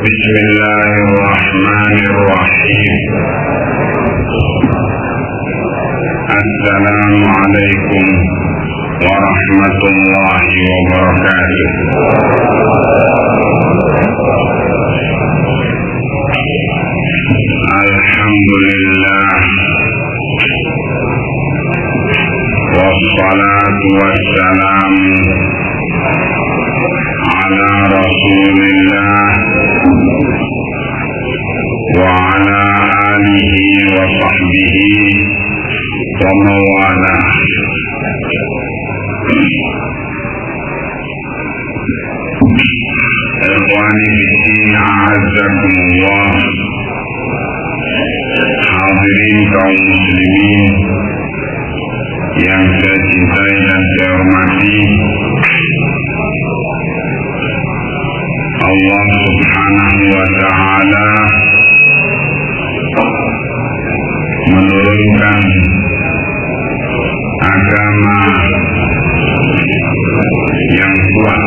Bismillahirrahmanirrahim. Assalamualaikum warahmatullahi wabarakatuh. Alhamdulillah, wassalatu wassalam ala Rasulillah wa ala alihi wa sahbihi wa mawala. Ikhwani fiddin, a'azzakumullah. Hadirin kaum muslimin yang saya cintai dan saya hormati, Allah subhanahu wa ta'ala menurunkan agama yang kuat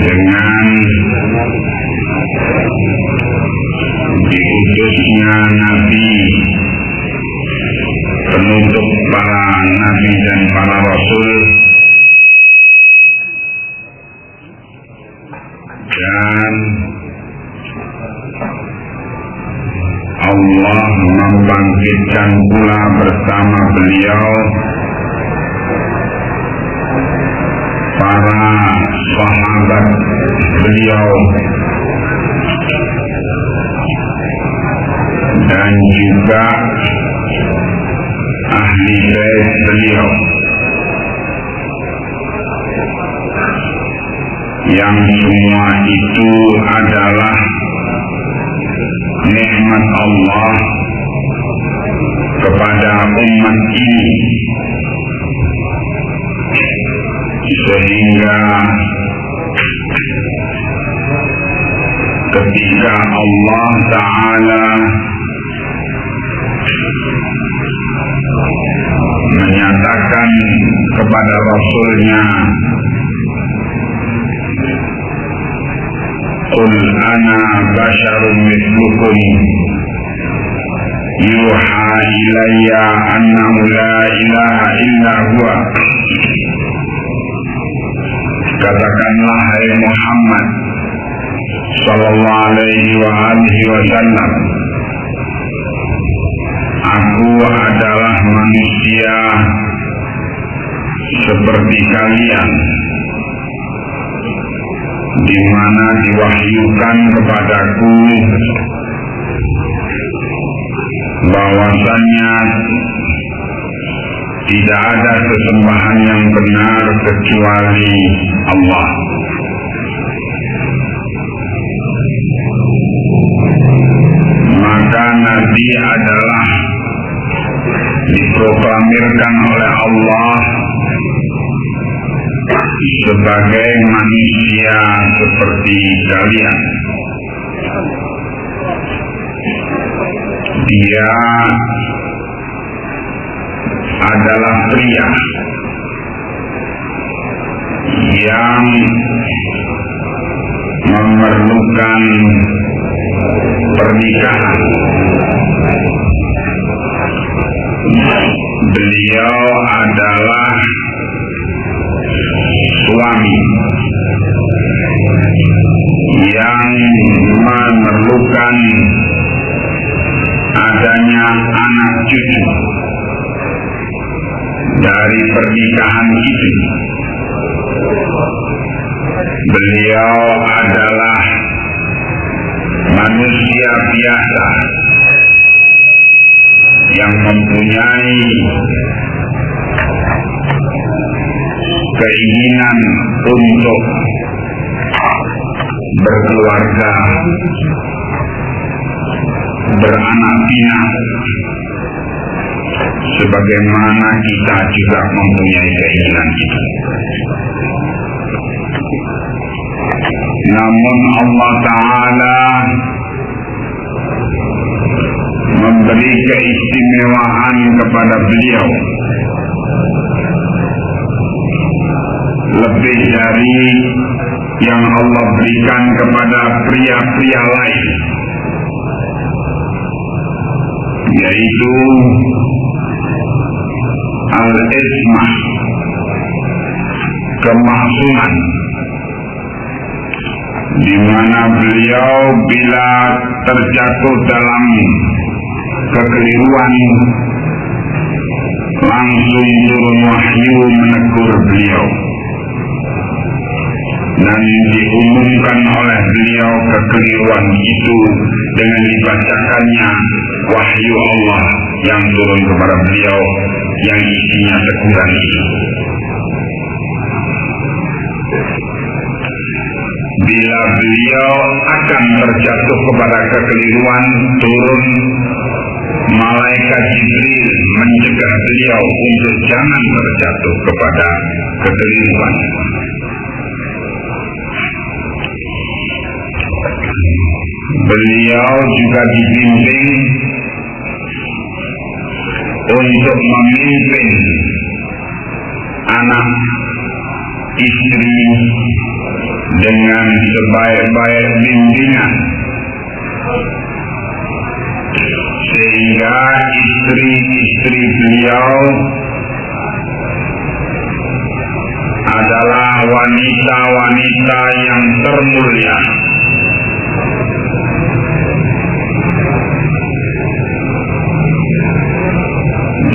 dengan diutusnya Nabi, penutup para Nabi dan para Rasul, dan Allah membangkitkan pula bersama beliau para sahabat beliau dan juga ahli bait beliau yang semua itu adalah nikmat Allah kepada umat ini, sehingga ketika Allah Ta'ala menyatakan kepada Rasulnya, Qul ana basharun mithlukum yuha ilayya annahu la ilaha illa huwa. Katakanlah, hai Muhammad sallallahu alaihi wa alihi wasallam, aku adalah manusia seperti kalian, di mana diwahyukan kepadaku bahwasannya tidak ada sesembahan yang benar kecuali Allah. Maka Nabi adalah diproklamirkan oleh Allah sebagai manusia seperti kalian. Dia adalah pria yang memerlukan pernikahan. Beliau adalah suami yang memerlukan adanya anak cucu dari pernikahan itu. Beliau adalah manusia biasa yang mempunyai keinginan untuk berkeluarga, beranak pinak, sebagaimana kita juga mempunyai keinginan itu. Namun Allah Ta'ala memberi keistimewaan kepada beliau lebih dari yang Allah berikan kepada pria-pria lain, yaitu al-ismah, kemaksuman, di mana beliau bila terjatuh dalam kekeliruan langsung turun wahyu menegur beliau, dan diumumkan oleh beliau kekeliruan itu dengan dibacakannya wahyu Allah yang turun kepada beliau yang isinya teguran itu. Bila beliau akan terjatuh kepada kekeliruan, turun malaikat Jibril mencegah beliau untuk jangan terjatuh kepada kekeliruan. Beliau juga dibimbing untuk memimpin anak istri dengan sebaik-baik bimbingan, sehingga istri-istri beliau adalah wanita-wanita yang termulia,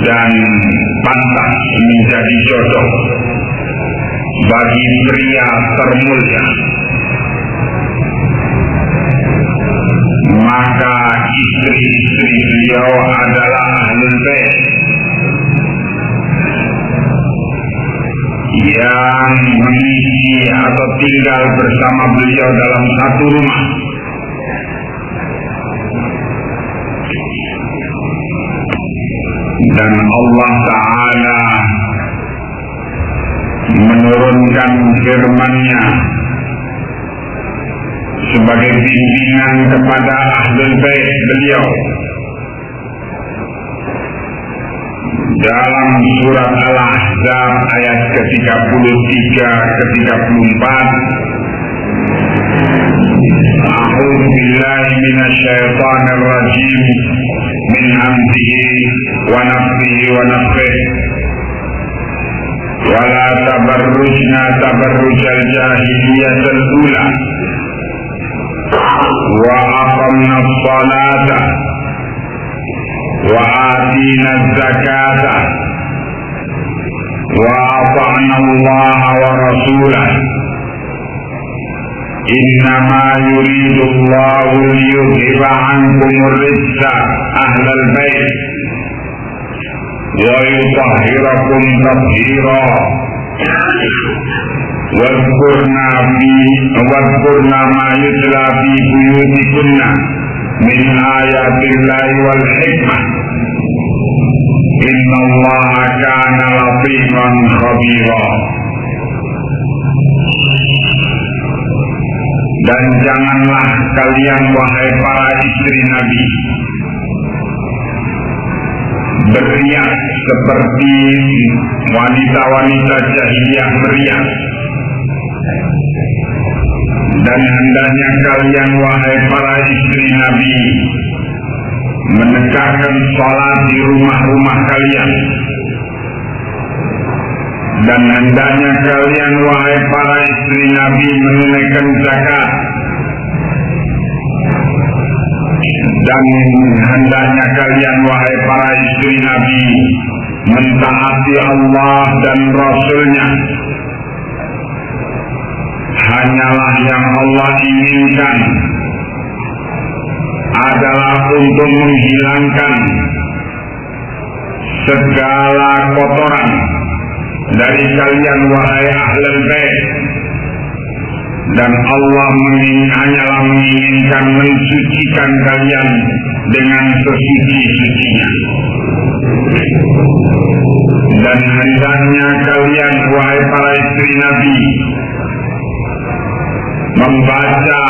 dan pantas menjadi jodoh bagi pria termulia. Maka istri-istri beliau adalah ahlul bait yang mengisi atau tinggal bersama beliau dalam satu rumah. Dan Allah Ta'ala menurunkan firman-Nya sebagai bimbingan kepada ahlul bait beliau dalam surat Al-Ahzab ayat ke-33 ke-34. A'udzu billahi minasyaitonir rajim min hamzihi wa nafthihi wa nafthihi. Wala tabarrujna tabarrujal jahiliyatil ula wa aqamna as-salata wa atina az-zakata wa ata'na Allah wa rasulahu innama yuridu Allahu liyudhiba 'ankum ar-rijsa ahlal bait wa yutahhirakum tathhira. Wadhkurna ma yutla fi buyutikunna min ayatillahi wal hikmah innallaha kana latifan khabira. Dan janganlah kalian wahai para istri Nabi beriak seperti wanita-wanita jahiliyah beriak. Dan hendaknya kalian wahai para istri Nabi menegakkan salat di rumah-rumah kalian. Dan hendaknya kalian wahai para istri Nabi menunaikan zakat. Dan hendaknya kalian wahai para istri Nabi mentaati Allah dan Rasul-Nya. Hanyalah yang Allah inginkan adalah untuk menghilangkan segala kotoran dari kalian wahai ahlul bait, dan Allah hanyalah menginginkan mensucikan kalian dengan sesuci-sucinya. Dan hendaknya kalian wahai para istri Nabi membaca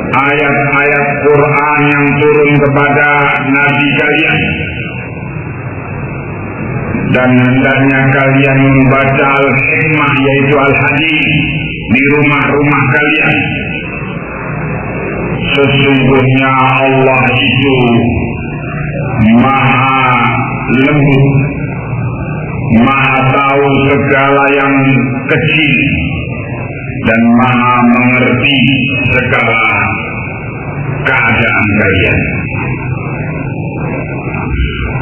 ayat-ayat Quran yang turun kepada Nabi kalian dan hendaknya kalian membaca al-hikmah yaitu al-hadis di rumah-rumah kalian. Sesungguhnya Allah itu Maha lembut, Maha tahu segala yang kecil, dan Maha mengerti segala keadaan kalian.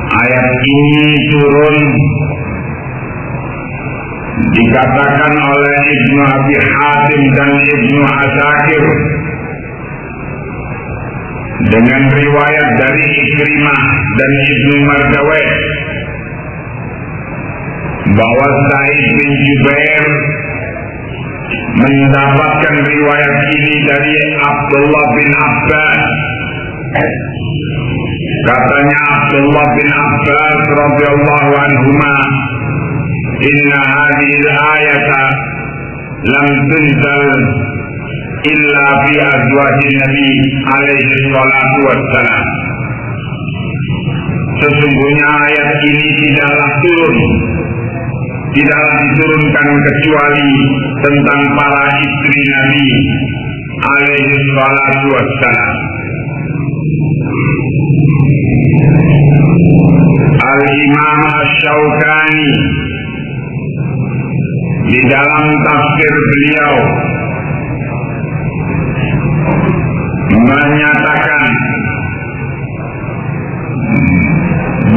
Ayat ini turun dikatakan oleh Ibnu Abi Hatim dan Ibnu Asakir dengan riwayat dari Ikrimah dan Ibnu Mardaweh bahwa Sa'id bin Jubair mendapatkan riwayat ini dari Abdullah bin Abbas. Katanya Abdullah bin Abbas radhiyallahu anhuma, "Inna hadhihi al-ayata lam tunzal illa fi azwajin Nabi alaihi salatu wassalam." Sesungguhnya ayat ini tidaklah diturunkan kecuali tentang para istri Nabi alaihi salatu wassalam. Al-Imam Asy-Syaukani di dalam tafsir beliau menyatakan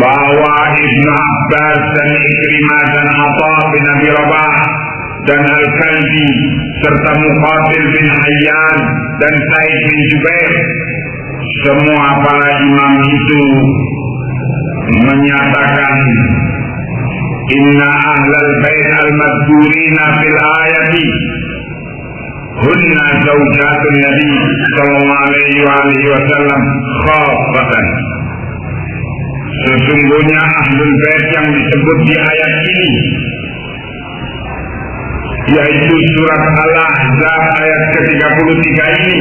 bahwa Ibnu Abbas dan Ikrimah dan Atha bin Abi Rabah dan Al-Kalbi serta Muqatil bin Hayyan dan Sa'id bin Jubair, semua para imam itu menyatakan inna ahlal bait al-mazkurina fil ayati hunna zawjatun Nabi sallallahu alaihi wasallam khaffatan. Sesungguhnya ahlul bait yang disebut di ayat ini, yaitu surat Al-Ahzab ayat ke-33 ini,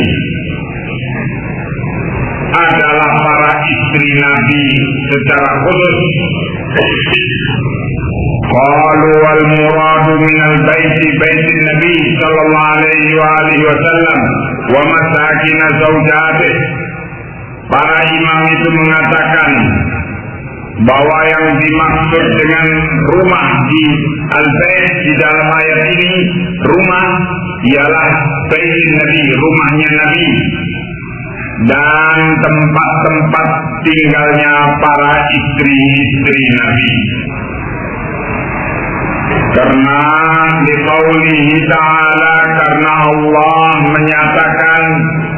adalah para istri Nabi secara khusus. Qalu wal muradu minal baiti baitin Nabi sallallahu alaihi wasallam wa masakin zawjatih. Para imam itu mengatakan bahwa yang dimaksud dengan rumah di al-bait di dalam ayat ini, rumah ialah baitin Nabi, rumahnya Nabi, dan tempat-tempat tinggalnya para istri-istri Nabi. Karena liqaulihi ta'ala, karena Allah menyatakan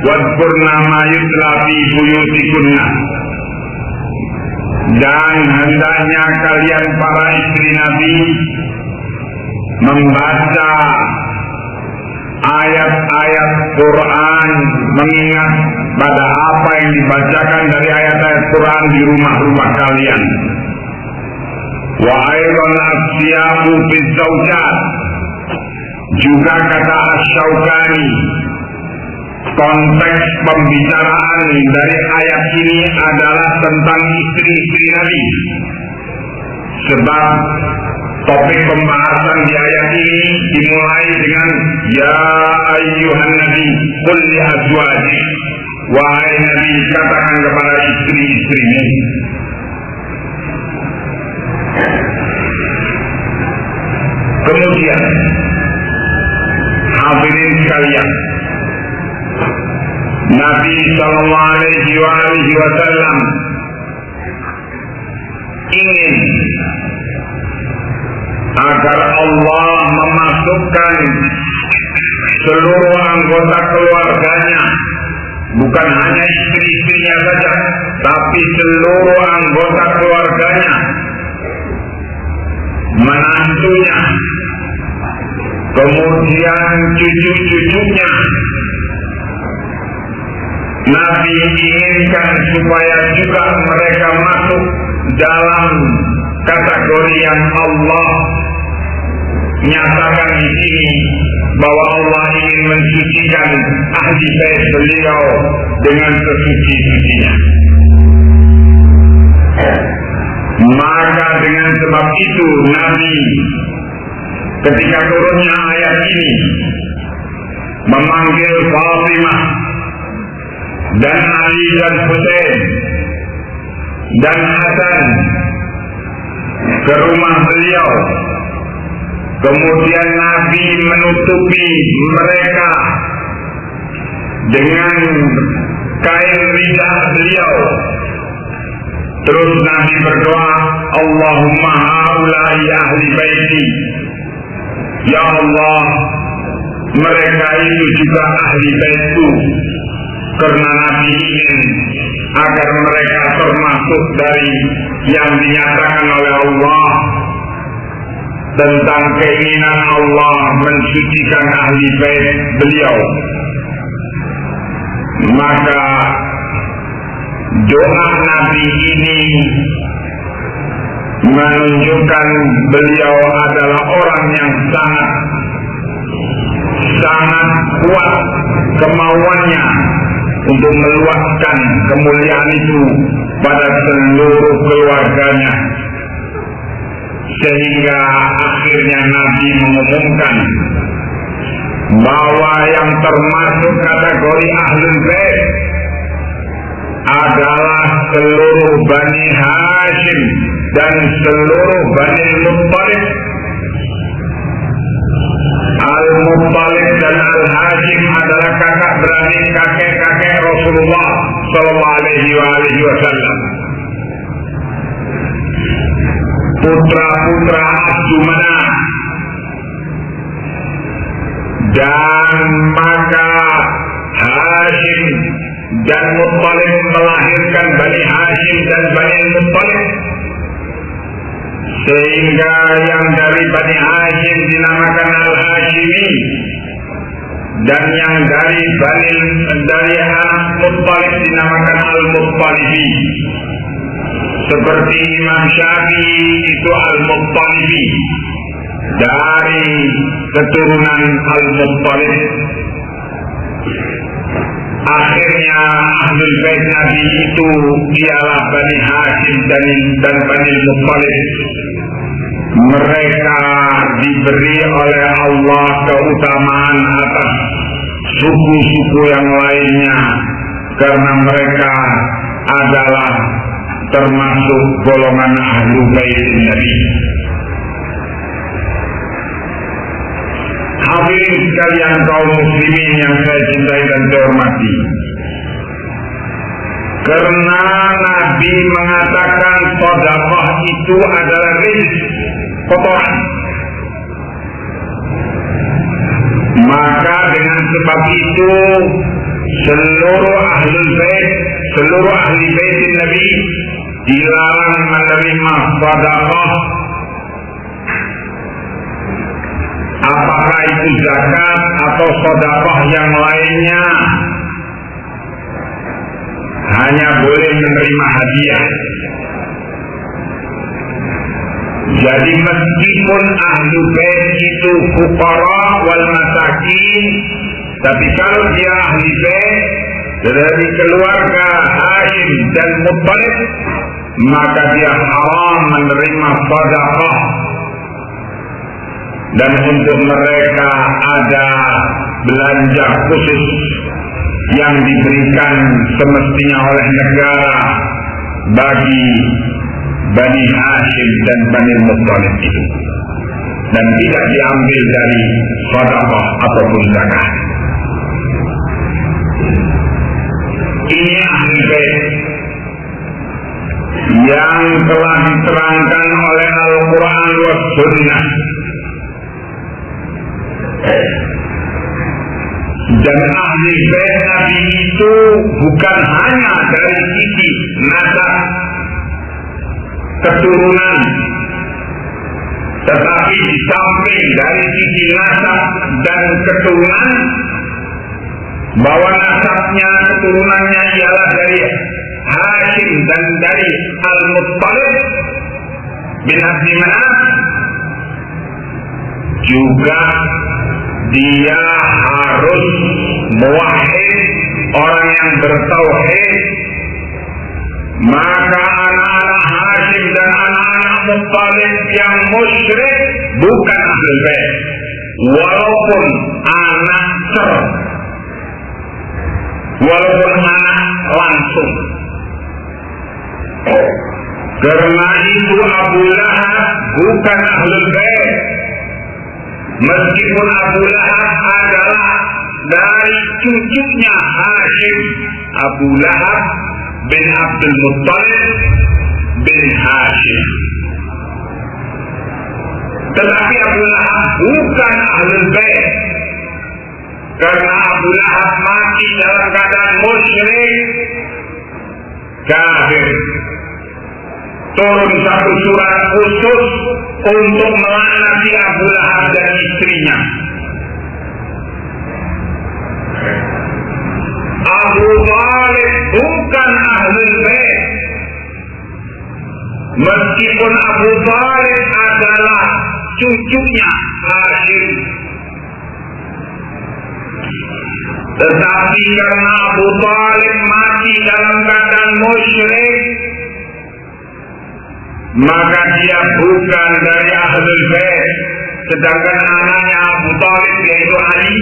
wadhkurna ma yutla fi buyutikunna, dan hendaknya kalian para istri Nabi membaca ayat-ayat Quran, mengingat pada apa yang dibacakan dari ayat-ayat Quran di rumah-rumah kalian. Wa aidan asyabu fil zawjat, juga kata Asy-Syaukani, konteks pembicaraan dari ayat ini adalah tentang istri-istri Nabi, sebab topik pembahasan di ayat ini dimulai dengan ya ayyuhan nabi qul li azwajik, wahai Nabi katakan kepada istri-istrimu. Kemudian hadirin sekalian, Nabi sallallahu alaihi wasallam ingin agar Allah memasukkan seluruh anggota keluarganya, bukan hanya istri-istrinya saja, tapi seluruh anggota keluarganya, menantunya, kemudian cucu-cucunya. Nabi inginkan supaya juga mereka masuk dalam kategori yang Allah nyatakan di sini, bahwa Allah ingin mensucikan ahli bait beliau dengan sesuci-sucinya. Maka dengan sebab itu Nabi ketika turunnya ayat ini memanggil Fatimah dan Ali dan Husain dan Hasan ke rumah beliau. Kemudian Nabi menutupi mereka dengan kain ridha beliau. Terus Nabi berdoa, Allahumma haula'i ahli baiti. Ya Allah, mereka itu juga ahli baitku. Karena Nabi ingin agar mereka termasuk dari yang dinyatakan oleh Allah tentang keinginan Allah mensucikan ahli bait beliau. Maka doa Nabi ini menunjukkan beliau adalah orang yang sangat kuat kemauannya untuk meluaskan kemuliaan itu pada seluruh keluarganya, sehingga akhirnya Nabi mengumumkan bahwa yang termasuk kategori ahlul bait adalah seluruh Bani Hashim dan seluruh Bani Muttalib. Al-Muttalib dan Al-Hashim adalah kakak beradik kakek-kakek Rasulullah sallallahu alaihi wasallam. Putra-putra Abdu Manaf. Dan maka Hashim dan Muttalib melahirkan Bani Hashim dan Bani Muttalib, sehingga yang dari Bani Hashim dinamakan Al-Hashimi dan yang dari anak Muttalib dinamakan Al-Muttalibi. Seperti Imam Syafi'i itu Al-Muttalibi dari keturunan Al-Muttalib. Akhirnya Ahlul Bait Nabi itu ialah Bani Hashim dan Bani Muttalib. Mereka diberi oleh Allah keutamaan atas suku-suku yang lainnya karena mereka adalah termasuk golongan Ahlul Bait Nabi. Hadirin sekalian kaum muslimin yang saya cintai dan saya hormati, karena Nabi mengatakan sedekah itu adalah rizki, kotoran, maka dengan sebab itu seluruh ahlul bait, seluruh ahli bait Nabi dilarang menerima sedekah, apakah itu zakat atau sedekah yang lainnya. Hanya boleh menerima hadiah. Jadi meskipun ahli bait itu fuqara wal masakin, tapi kalau dia ahli bait dari keluarga Hashim dan Muttalib, maka dia haram menerima sedekah. Dan untuk mereka ada belanja khusus yang diberikan semestinya oleh negara bagi Bani Hashim dan Bani Muttalib itu, dan tidak diambil dari sedekah ataupun zakat. Ini ahli bait yang telah diterangkan oleh Al-Quran wa Sunnah. Dan ahli bait Nabi itu bukan hanya dari sisi nasab keturunan, tetapi di samping dari sisi nasab dan keturunan, bahwa nasabnya keturunannya ialah dari Hashim dan dari Al-Muttalib bin Abdi Manaf, juga dia harus muwahhid, orang yang bertauhid. Maka anak-anak Hashim dan anak-anak Muttalib yang musyrik bukan Ahlul Bait, walaupun anak walaupun anak langsung. Karena itu Abu Lahab bukan Ahlul Bait, meskipun Abu Lahab adalah dari cucunya Hashim, Abu Lahab bin Abdul Muttalib bin Hashim. Tetapi Abu Lahab bukan Ahlul Bait, karena Abu Lahab mati dalam keadaan musyrik, kafir. Turun satu surat khusus untuk melaknati Abu Lahab dan istrinya. Abu Thalib bukan Ahlul Bait, meskipun Abu Thalib adalah cucunya Hashim. Tetapi karena Abu Thalib mati dalam keadaan musyrik, maka dia bukan dari Ahlul Bait. Sedangkan anaknya Abu Thalib yaitu Ali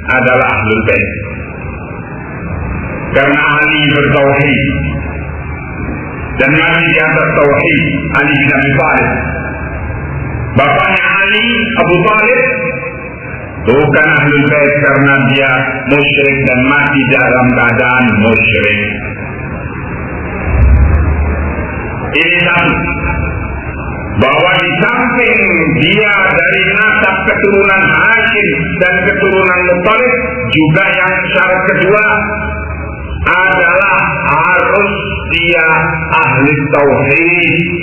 adalah Ahlul Bait, karena Ali bertauhid dan mati di atas tauhid. Ali bin Abi Thalib, bapaknya Ali, Abu Thalib, bukan Ahlul Bait karena dia musyrik dan mati dalam keadaan musyrik. Ini satu, bahwa di samping dia dari nasab keturunan Hashim dan keturunan Muttalib, juga yang syarat kedua adalah harus dia ahli tauhid.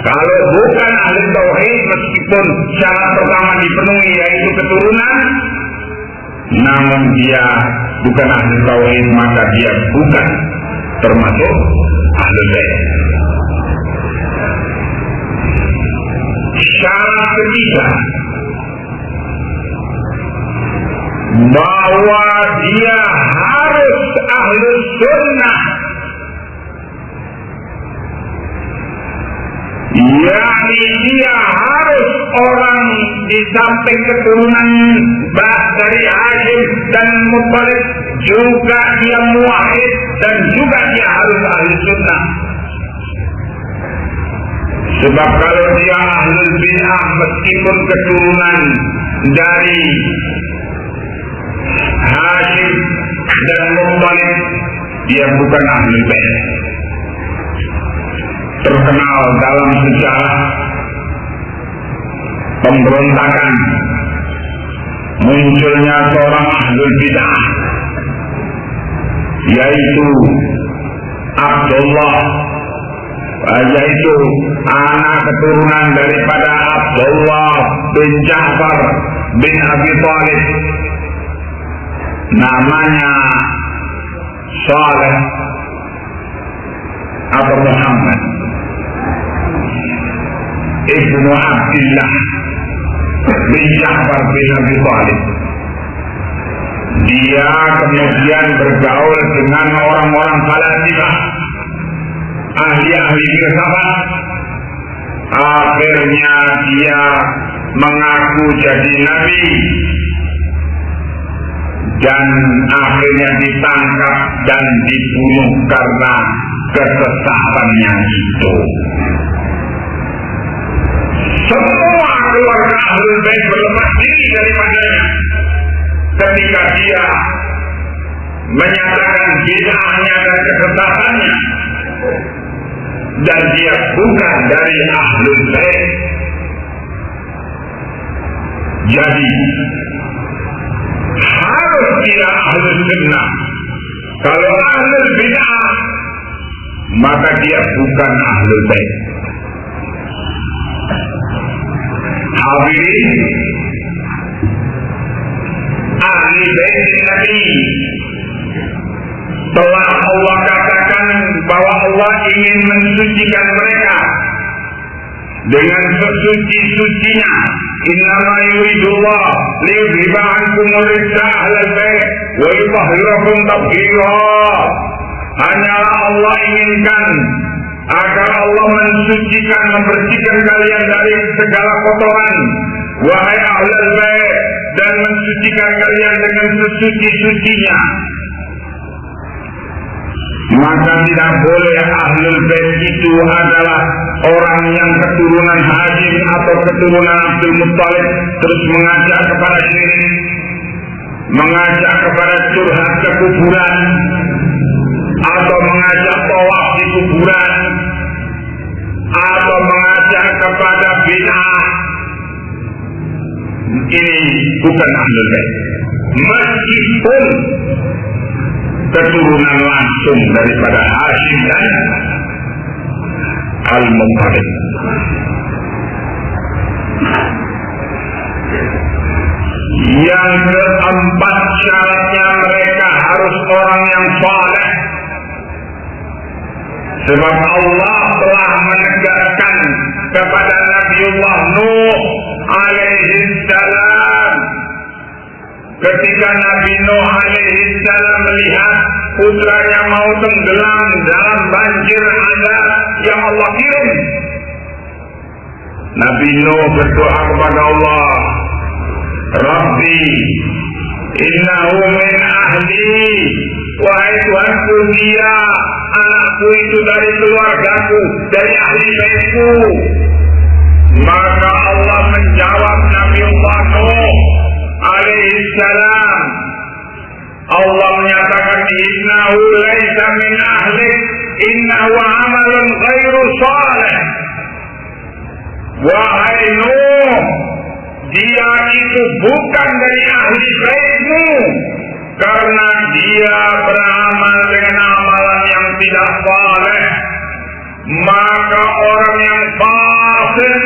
Kalau bukan ahli tauhid, meskipun syarat pertama dipenuhi yaitu keturunan, namun dia bukan ahli tauhid, maka dia bukan termasuk Ahlul Bait. Syarat ketiga, bahwa dia harus Ahlus Sunnah, yakni dia harus orang di samping keturunan dari Hashim dan Muttalib juga dia muwahhid dan juga dia harus Ahlus Sunnah. Sebab kalau dia Ahlul Bid'ah meskipun keturunan dari Hashim dan Muttalib, dia bukan Ahlul Bait. Terkenal dalam sejarah pemberontakan munculnya seorang Ahlul Bid'ah, yaitu Abdullah, yaitu anak keturunan daripada Abdullah bin Ja'far bin Abi Thalib, namanya Saleh atau Muhammad ibnu Abdillah bin Ja'far bin Abi Thalib. Dia kemudian bergaul dengan orang-orang Falasifah, ahli-ahli filsafat. Akhirnya dia mengaku jadi nabi dan akhirnya ditangkap dan dibunuh karena kesesatannya itu. Semua keluarga Ahlul Bait berlepas diri daripadanya ketika dia menyatakan bid'ahnya dan kesesatannya, dan dia bukan dari Ahlul Bait. Jadi harus dia Ahlus Sunnah. Kalau Ahlul Bid'ah, maka dia bukan Ahlul Bait. Hadirin, ahli bait Nabi telah Allah katakan bahwa Allah ingin mensucikan mereka dengan sesuci-sucinya. Innama yuridullah liyudhiba ankumur rijsa ahlal bait wa yutahhirakum tathhira. Hanyalah Allah inginkan agar Allah mensucikan, membersihkan kalian dari segala kotoran, wahai ahlul bait, dan mensucikan kalian dengan sesuci-sucinya. Maka tidak boleh ahlul bait itu adalah orang yang keturunan Hashim atau keturunan Abdul Muttalib terus mengajak kepada syirik, mengajak kepada curhat ke kuburan, atau mengajak tawaf di kuburan, atau mengajak kepada bid'ah. Ini bukan ahlul bait, meskipun keturunan langsung daripada Hashim dan Al-Muttalib. Yang keempat, syaratnya mereka harus orang yang saleh. Sebab Allah telah menegaskan kepada Nabiullah Nuh alaihi salam, ketika Nabi Nuh alaihi salam melihat putranya mau tenggelam dalam banjir azab yang Allah kirim, Nabi Nuh berdoa kepada Allah, Rabbi innahu min ahli, wahai Tuhanku, dia anakku itu dari keluargaku, dari ahli baitku. Maka Allah menjawab Nabiullah Nuh alaihi salam, Allah menyatakan innahu laisa min ahlik, innahu amalun ghairu salih. Wahai Nuh, dia itu bukan dari ahli baitmu, karena dia beramal dengan amalan yang tidak saleh. Maka orang yang fasik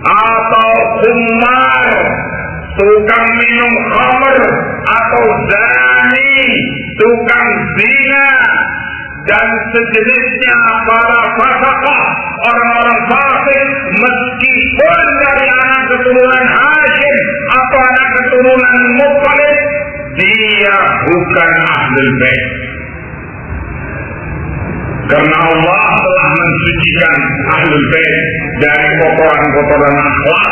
atau khumar, tukang minum khamr, atau zani, tukang zina, dan sejenisnya para fasaqah, orang-orang fasik, meskipun dari anak keturunan Hashim atau anak keturunan Muttalib, dia bukan ahlul bait. Karena Allah telah mensucikan ahlul bait dari kotoran-kotoran akhlak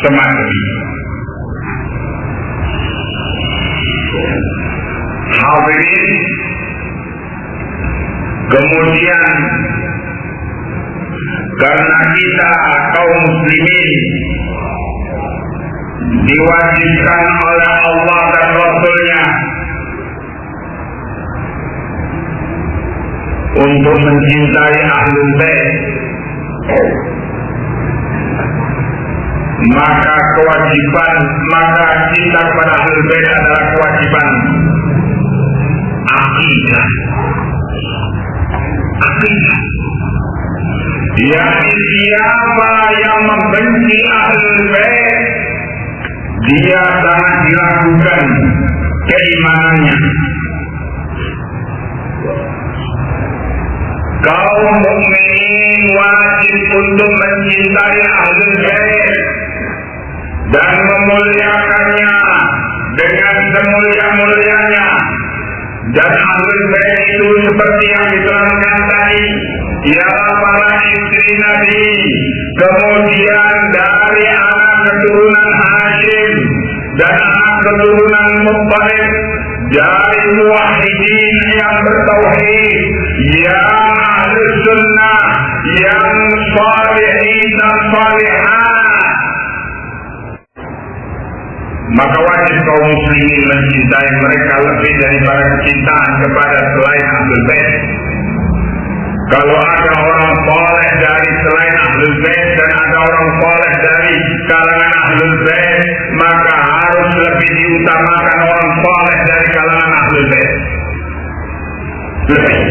semacam ini. Hadirin, kemudian karena kita kaum muslimin diwajibkan oleh Allah dan Rasulnya untuk mencintai ahlul bait, maka cinta kepada ahlul bait adalah kewajiban akidah. Yakni siapa yang membenci ahlul bait, dia sangat diragukan keimanannya. Kaum mukminin wajib untuk mencintai ahlul bait dan memuliakannya dengan semulia-mulianya. Dan ahlul bait itu seperti yang diterangkan tadi, ialah para istri Nabi, kemudian dari anak keturunan Hashim dan anak keturunan Muttalib, dari muwahhidin yang bertauhid, yang ahli sunnah, yang salihin dan salihat. Maka wajib kaum muslimin mencintai mereka lebih daripada kecintaan kepada selain ahlul bait. Kalau ada orang saleh dari selain ahlul bait dan ada orang saleh dari kalangan ahlul bait, maka harus lebih diutamakan orang saleh dari kalangan ahlul bait. Lebih.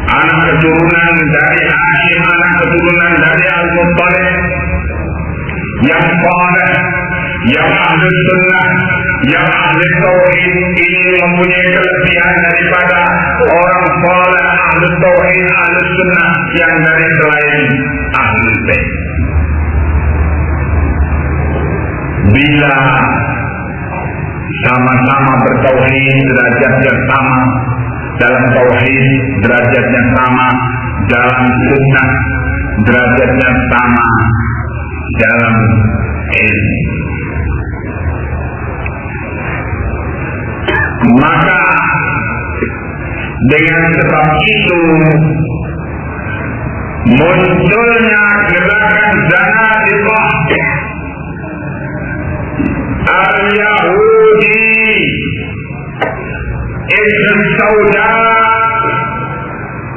Anak keturunan dari Hashim, anak keturunan dari Al-Muttalib, yang saleh, yang ahli sunnah, yang ahli tauhid, ini mempunyai kelebihan daripada orang saleh, ahli tauhid, ahli sunnah yang dari selain ahli bait. Bila sama-sama bertauhid, derajatnya sama, dalam tauhid derajatnya sama, dalam sunnah derajatnya sama, dalam ilmu. Maka dengan sebab itu munculnya gerakan Zanadiqah Al-Yahudi Ibn Sauda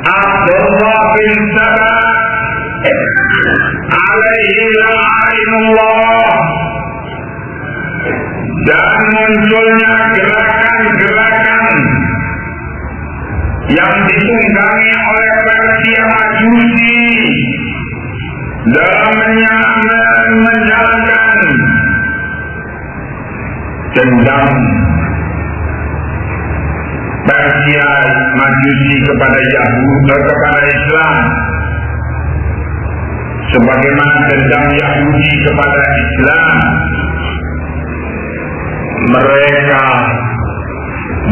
Abdullah bin Saba alaihi la'inullah, dan munculnya gerakan-gerakan yang ditunggangi oleh Persia Majusi dalam menjalankan dendam Persia Majusi kepada Yahudi, kepada Islam, sebagaimana dendam Yahudi kepada Islam. Mereka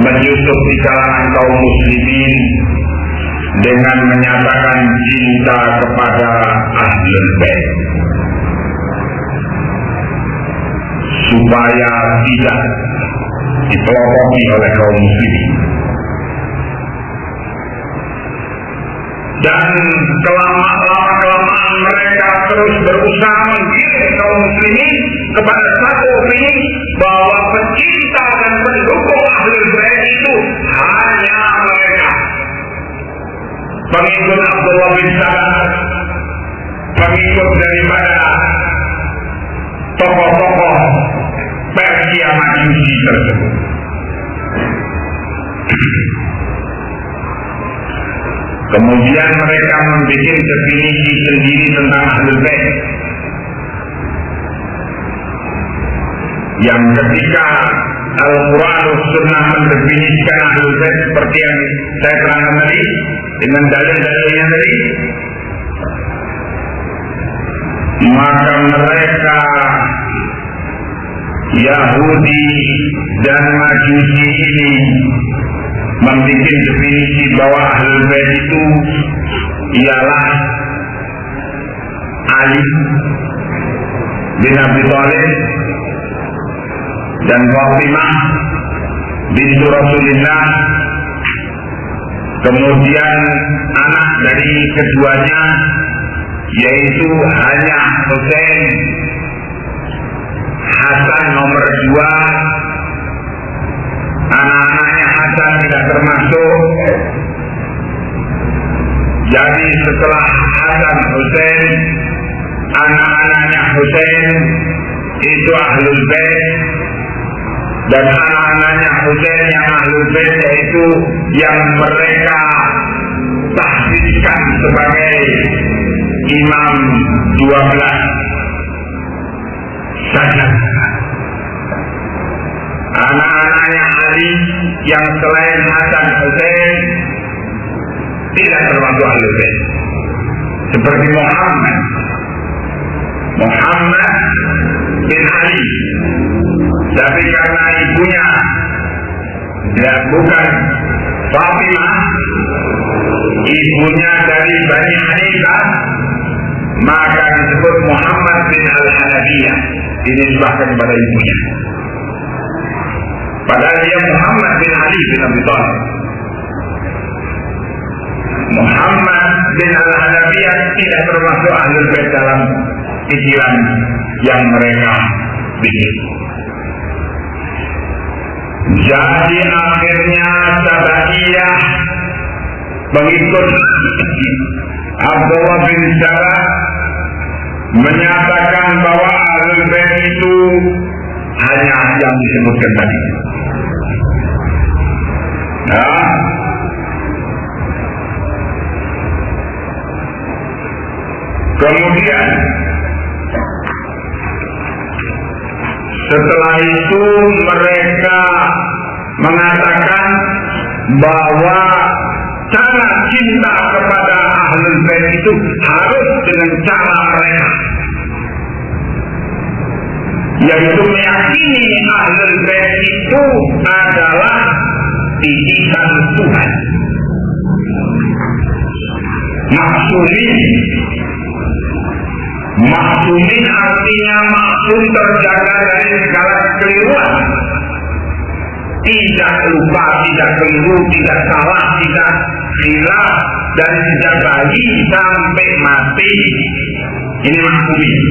menyusup di kalangan kaum muslimin dengan menyatakan cinta kepada Ahlul Bait supaya tidak dipelopori oleh kaum muslimin. Dan kelamaan mereka terus berusaha menggiring kaum muslimin kepada satu opini bahwa pecinta dan pendukung Ahlul Bait itu hanya mereka, pengikut Abdullah bin Saba, pengikut daripada tokoh-tokoh Persia Majusi tersebut. Kemudian mereka membuat definisi sendiri tentang Ahlul Bait, yang ketika Al-Quran dan Sunnah mendefinisikan Ahlul Bait seperti yang saya terangkan tadi dengan dalil-dalilnya tadi, maka mereka Yahudi dan Majusi ini membuat definisi bahwa Ahlul Bait itu ialah Ali bin Abi Thalib dan Fatimah bintu Rasulullah, kemudian anak dari keduanya yaitu hanya Husain, Hasan nomor 2, anak-anaknya Hasan tidak termasuk. Jadi setelah Hasan Husain, anak-anaknya Husain itu Ahlul Bait, dan anak-anaknya Husain yang Ahlul Bait yaitu yang mereka tahbiskan sebagai imam 12 saja. Anak-anaknya Ali yang selain Hasan Husain tidak termasuk Ahlul Bait, seperti Muhammad bin Ali, tapi karena ibunya bukan Fatimah, ibunya dari Bani Hanifah, maka disebut Muhammad bin Al-Hanafiyah, dinisbahkan kepada ibunya. Padahal dia Muhammad bin Ali bin Abi Thalib. Muhammad bin Al-Hanafiyah tidak termasuk Ahlul Bait dalam pikiran yang mereka bikin. Jadi akhirnya Sabaiyah, pengikut Abdullah bin Saba, menyatakan bahwa Ahlul Bait itu hanya yang disebutkan tadi. Nah, kemudian setelah itu mereka mengatakan bahwa cara cinta kepada Ahlul Bait itu harus dengan cara mereka, yaitu meyakini Ahlul Bait itu adalah titisan Tuhan. Maksumin artinya maksum terjaga dari segala kekeliruan. Tidak lupa, tidak keliru, tidak salah, tidak khilaf dari sejak bayi sampai mati. Ini maksumin.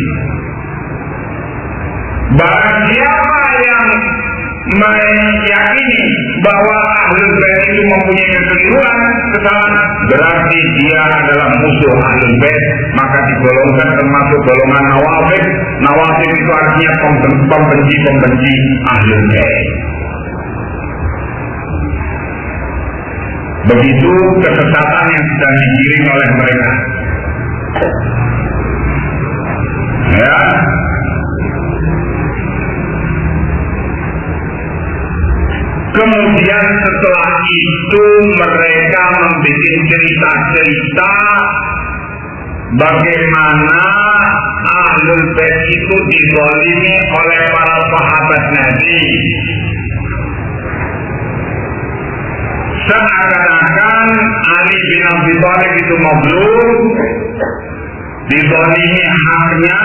Barang siapa yang meyakini bahwa Ahlul Bait itu mempunyai kekeliruan, kesalahan, berarti dia adalah musuh Ahlul Bait, maka digolongkan termasuk golongan Nawasib. Nawasib itu artinya pembenci Ahlul Bait. Begitu kesesatan yang sedang digiring oleh mereka. Ya. Kemudian setelah itu mereka membuat cerita-cerita bagaimana Ahlul Bait itu dizalimi oleh para sahabat Nabi. Seakan-akan Ali bin Abi Thalib itu mazlum, dizalimi haknya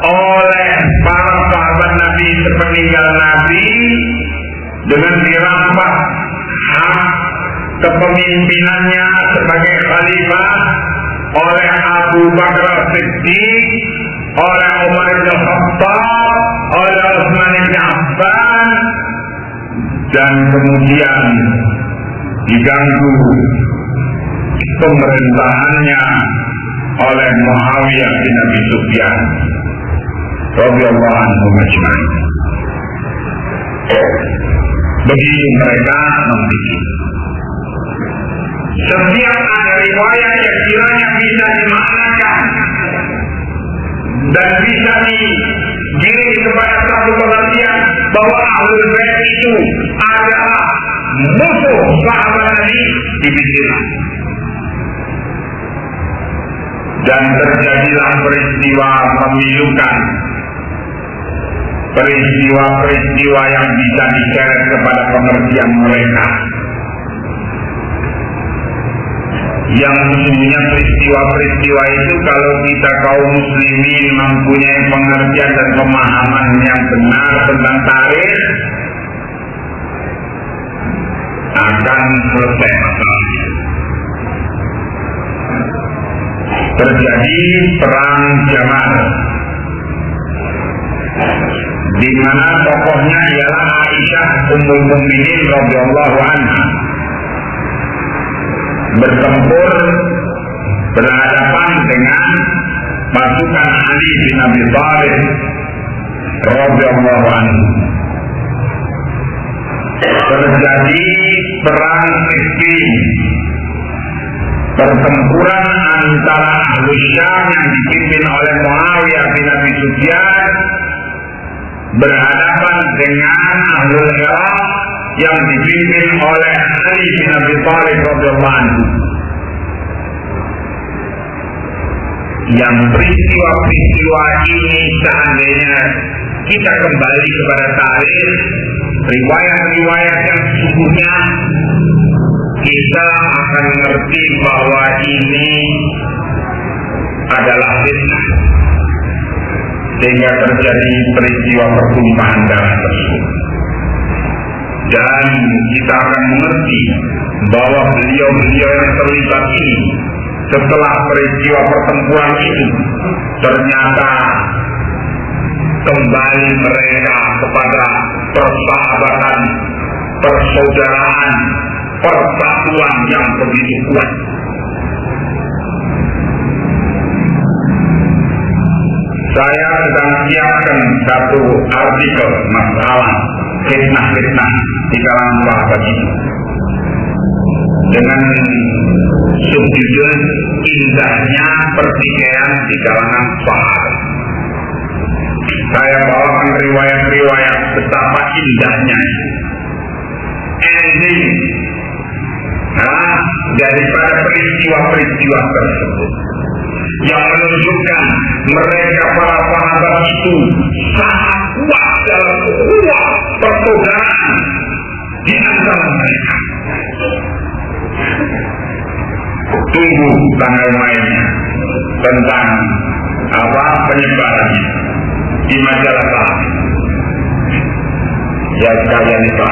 oleh para sahabat Nabi sepeninggal Nabi, dengan dirampas hak kepemimpinannya sebagai khalifah oleh Abu Bakar Siddiq, oleh Umar bin Khattab, oleh Utsman bin Affan, dan kemudian diganggu pemerintahannya oleh Muawiyah bin Abi Sufyan radhiyallahu anhu majma'in. Begitu mereka membuat. Setiap ada riwayat yang kiranya bisa dimaknakan dan bisa digiring kepada satu pengertian bahwa Ahlul Bait itu adalah musuh sahabat Nabi, dibikin. Dan terjadilah peristiwa memilukan, peristiwa-peristiwa yang bisa diseret kepada pengertian mereka, yang sesungguhnya peristiwa-peristiwa itu kalau kita kaum muslimin mempunyai pengertian dan pemahaman yang benar tentang tarikh, akan selesai masalahnya. Terjadi perang Jamal, di mana tokohnya ialah Aisyah Ummul Mukminin radhiyallahu anha, bertempur berhadapan dengan pasukan Ali bin Abi Thalib radhiyallahu anhu. Terjadi perang Siffin, pertempuran antara Ahlus Syam yang dipimpin oleh Muawiyah bin Abi Sufyan berhadapan dengan Ahlul Iraq yang dipimpin oleh Ali bin Abi Thalib radhiyallahu anhu. Yang peristiwa-peristiwa ini seandainya kita kembali kepada tarikh, riwayat-riwayat yang sesungguhnya, kita akan mengerti bahwa ini adalah fitnah, sehingga terjadi peristiwa pertumpahan darah tersebut. Dan kita akan mengerti bahwa beliau-beliau yang terlibat ini, setelah peristiwa pertempuran itu, ternyata kembali mereka kepada persahabatan, persaudaraan, persatuan yang begitu kuat. Saya sedang siapkan satu artikel masalah fitnah-fitnah di kalangan sahabat itu dengan subjudul indahnya pertikaian di kalangan sahabat. Saya bawakan riwayat-riwayat betapa indahnya ending daripada peristiwa-peristiwa tersebut, yang menunjukkan mereka para sahabat itu sangat kuat dalam ukhuwah persaudaraan di antara mereka. Tunggu tanggal mainnya tentang penyebaran di majalah Salam. Ya sekalian itu.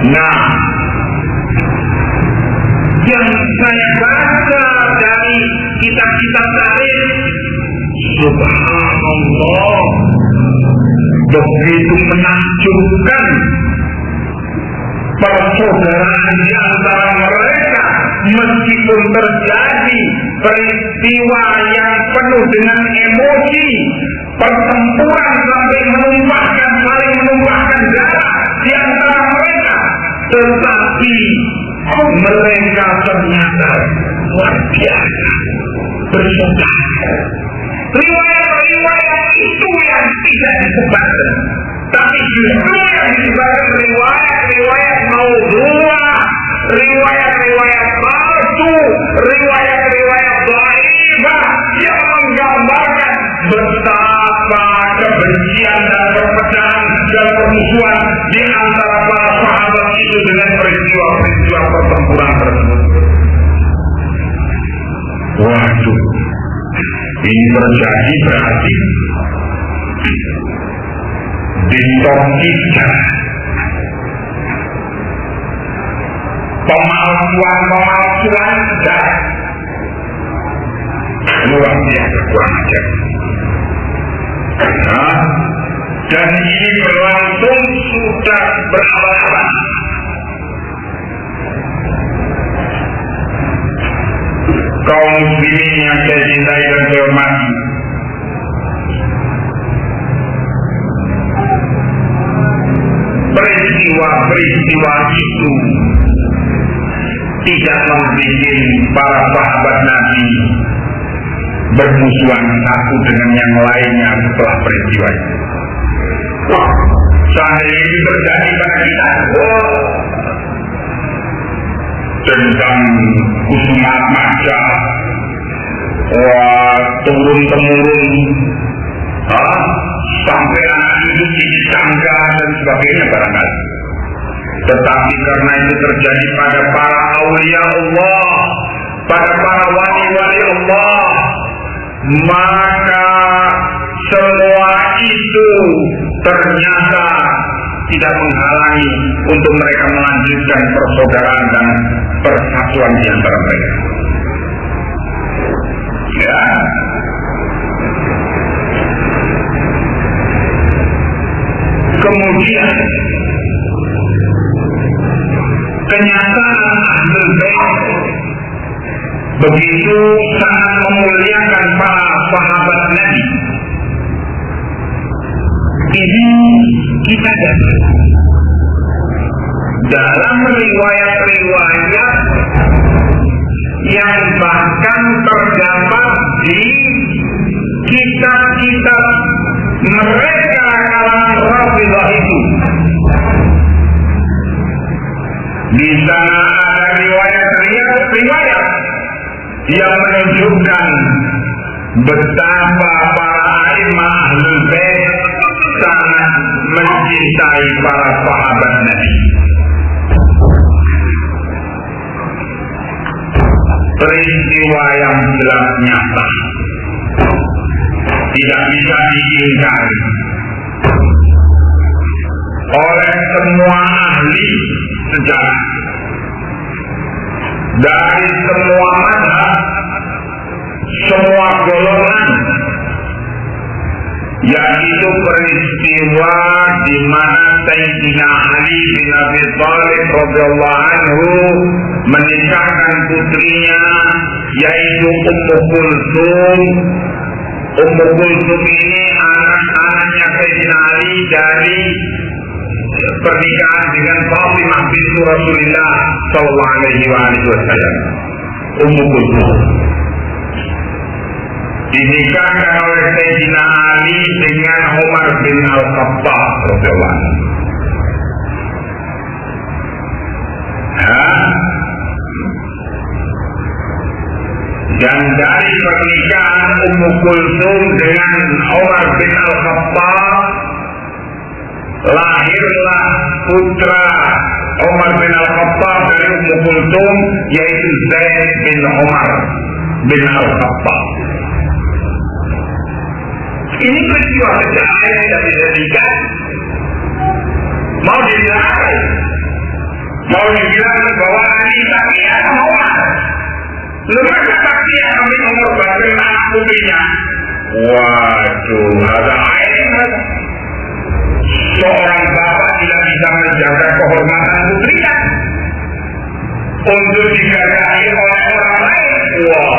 Nah, yang saya baca dari kitab-kitab tarikh, subhanallah, begitu menakjubkan persaudaraan di antara mereka, meskipun terjadi peristiwa yang penuh dengan emosi, pertempuran sampai saling menumpahkan darah di antara mereka, tetapi mereka ternyata luar biasa bersaudara. Riwayat-riwayat itu yang tidak disebarkan, tapi justru yang disebarkan riwayat-riwayat maudhu'ah, riwayat-riwayat palsu, riwayat-riwayat dhaifah yang menggambarkan betapa kebencian dan perpecahan dan permusuhan di antara para sahabat itu dengan peristiwa-peristiwa pertempuran tersebut. Waduh, ini terjadi berarti distorsikan, pemalsuan dan luar biasa kurang ajar. Dan ini berlangsung sudah berabad-abad. Kaum muslimin yang saya cintai dan saya hormati, peristiwa-peristiwa itu tidak membuat para sahabat Nabi bermusuhan satu dengan yang lainnya setelah peristiwa itu. Seandainya itu terjadi pada kita, tentang kusumat maja, turun-temurun, sampai anak itu disangka dan sebagainya barangkali. Tetapi karena itu terjadi pada para aulia Allah, pada para wali-wali Allah, maka semua itu ternyata tidak menghalangi untuk mereka melanjutkan persaudaraan dan persatuan di antara mereka. Ya. Kemudian kenyataan Ahlul Bait begitu sangat memuliakan para sahabat Nabi. Ini kita dapat dalam riwayat-riwayat yang bahkan terdapat di kitab-kitab mereka kalangan Rafidhah itu. Di sana ada riwayat-riwayat yang menunjukkan betapa para imam Ahlul Bait sangat mencintai para sahabat Nabi. Peristiwa yang jelas nyata, tidak bisa diingkari oleh semua ahli sejarah dari semua mazhab, semua golongan, yaitu peristiwa di mana Sayyidina Ali bin Abi Thalib radhiyallahu anhu menikahkan putrinya yaitu Ummu Kulsum. Ummu Kulsum ini anak-anaknya Sayyidina Ali dari pernikahan dengan Fatimah binti Rasulullah sallallahu alaihi wasallam. Ummu Kulsum dinikahkan oleh Sayyidina Ali dengan Umar bin Al-Khattab radhiyallahu anhu. Dan dari pernikahan Ummu Kulsum dengan Umar bin Al-Khattab lahirlah putra Umar bin Al-Khattab dari Ummu Kulsum, yaitu Zaid bin Umar bin Al-Khattab. Ini peristiwa sejarah yang tidak bisa diikat. Mau dibilang, mau dibilang bahwa Ali tapi ada Umar. Lembaga saksi yang ambil nomor bakal anak putrinya. Waduh, ada air. Seorang bapak tidak bisa menjaga kehormatan putrinya untuk digagai oleh orang lain. Wah,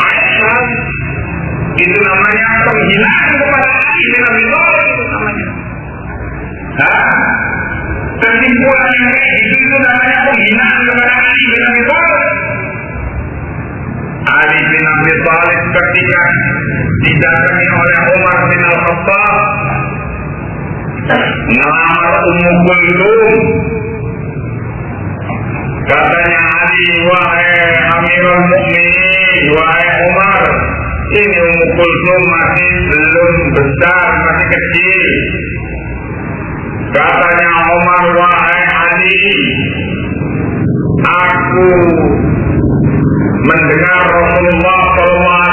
air. Itu namanya penghinaan kepada Ali bin Abi Thalib, itu namanya. Kesimpulan yang kayak itu namanya penghinaan kepada Ali bin Abi Thalib. Ali bin Abi Thalib ketika didatangi oleh Umar bin Al-Khattab ngelamar Ummu Kulsum, katanya Ali, wahai Amirul Mukminin, wahai Umar, ini Ummu Kulsum masih belum besar, masih kecil. Katanya Umar, wahai Ali, aku mendengar Rasulullah SAW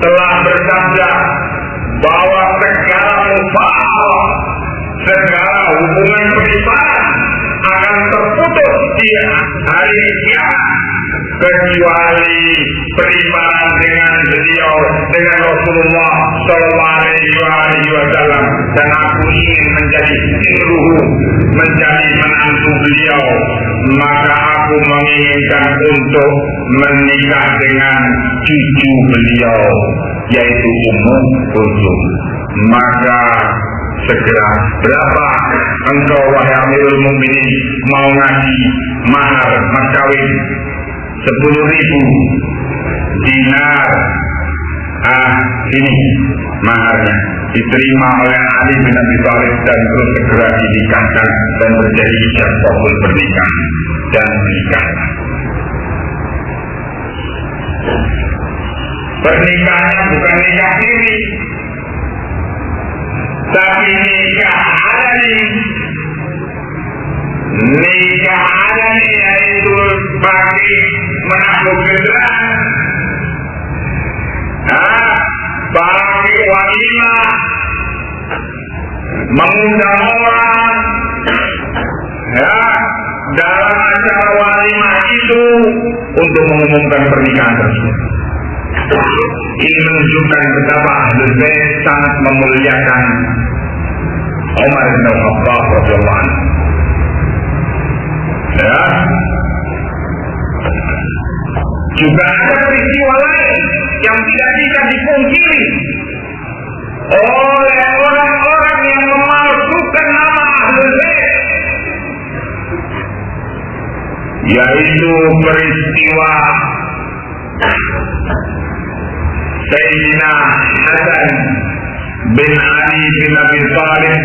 telah bersabda bahwa segala mufahalah, segala hubungan pribadi akan terputus di hari kiamat kecuali beriman dengan beliau, dengan Rasulullah SAW. Dan aku ingin menjadi sirruhu, menjadi menantu beliau, maka aku menginginkan untuk menikah dengan cucu beliau, yaitu Ummu Kulsum. Maka segera, berapa engkau wahai Amirul Mukminin mau ngasih mahar, mas kawin? 10.000 dinar. Ini maharnya diterima oleh Ali bin Abi Thalib dan terus segera dinikahkan dan terjadi ijab kabul pernikahan dan menikah. Pernikahannya bukan nikah siri, tapi nikah alani. Nikah alani yaitu bagi menaklukkan, bagi walimah, mengundang orang, dalam acara walimah itu untuk mengumumkan pernikahan tersebut. Ini menunjukkan betapa Ahlul Bait sangat memuliakan Umar bin Al-Khattab radhiyallahu anhu. Juga ada peristiwa lain yang tidak bisa dipungkiri oleh orang-orang yang memalsukan nama Ahlul Bait, yaitu peristiwa Sayyidina Hasan bin Ali bin Abi Thalib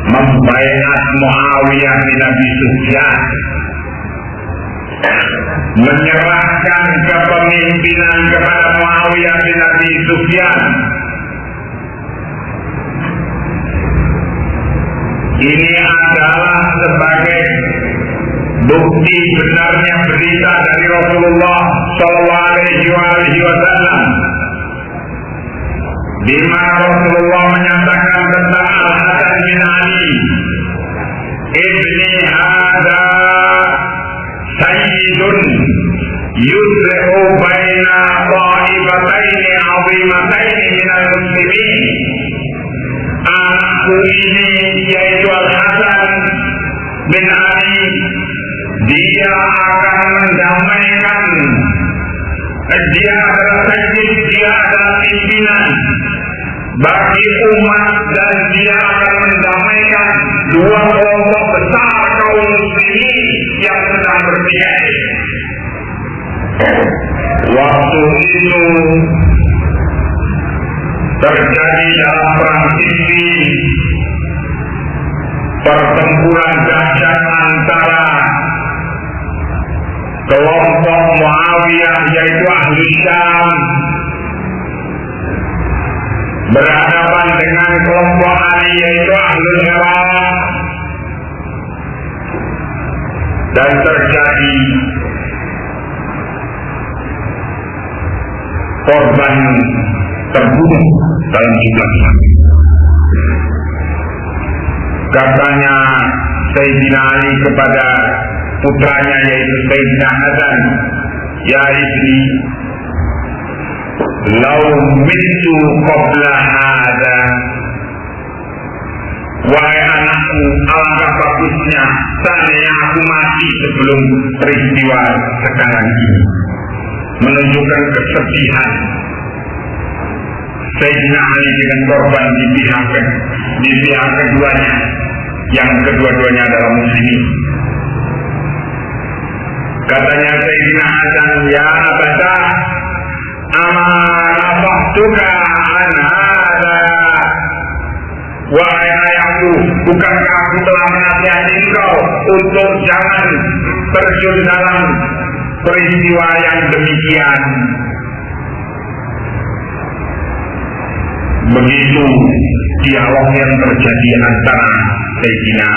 membaiat Muawiyah bin Abi Sufyan, menyerahkan kepemimpinan kepada Muawiyah bin Abi Sufyan. Ini adalah sebagai bukti benarnya berita dari Rasulullah SAW, di mana Rasulullah menyatakan tentang Al-Hasan bin Ali, ibni hadza sayyidun yuslihu baina ta'ifataini 'azimataini minal muslimin. Anakku ini yaitu Al-Hasan bin Ali, dia akan mendamaikan, dia adalah sayyid, dia adalah pimpinan bagi umat, dan dia akan mendamaikan dua kelompok besar kaum muslimin yang sedang bertikai. Waktu itu terjadi dalam perang Siffin, pertempuran dahsyat antara Muawiyah yaitu ahli Syam berhadapan dengan kelompok Ali yaitu ahli Irak, dan terjadi korban terbunuh dalam jumlah besar. Katanya Sayyidina Ali kepada putranya yaitu Sayyidina Hasan, ya ibni, lau mitu qabla hada, wahai anakku, alangkah bagusnya seandainya aku mati sebelum peristiwa sekarang ini. Menunjukkan kesedihan Sayyidina Ali dengan korban di pihak keduanya, yang kedua-duanya adalah muslimin. Katanya Sayyidina Hasan, ya abada, amarafahtuka anhada, wahai ayahku, bukankah aku telah menasihati engkau untuk jangan terjun dalam peristiwa yang demikian. Begitu dialog yang terjadi antara Sayyidina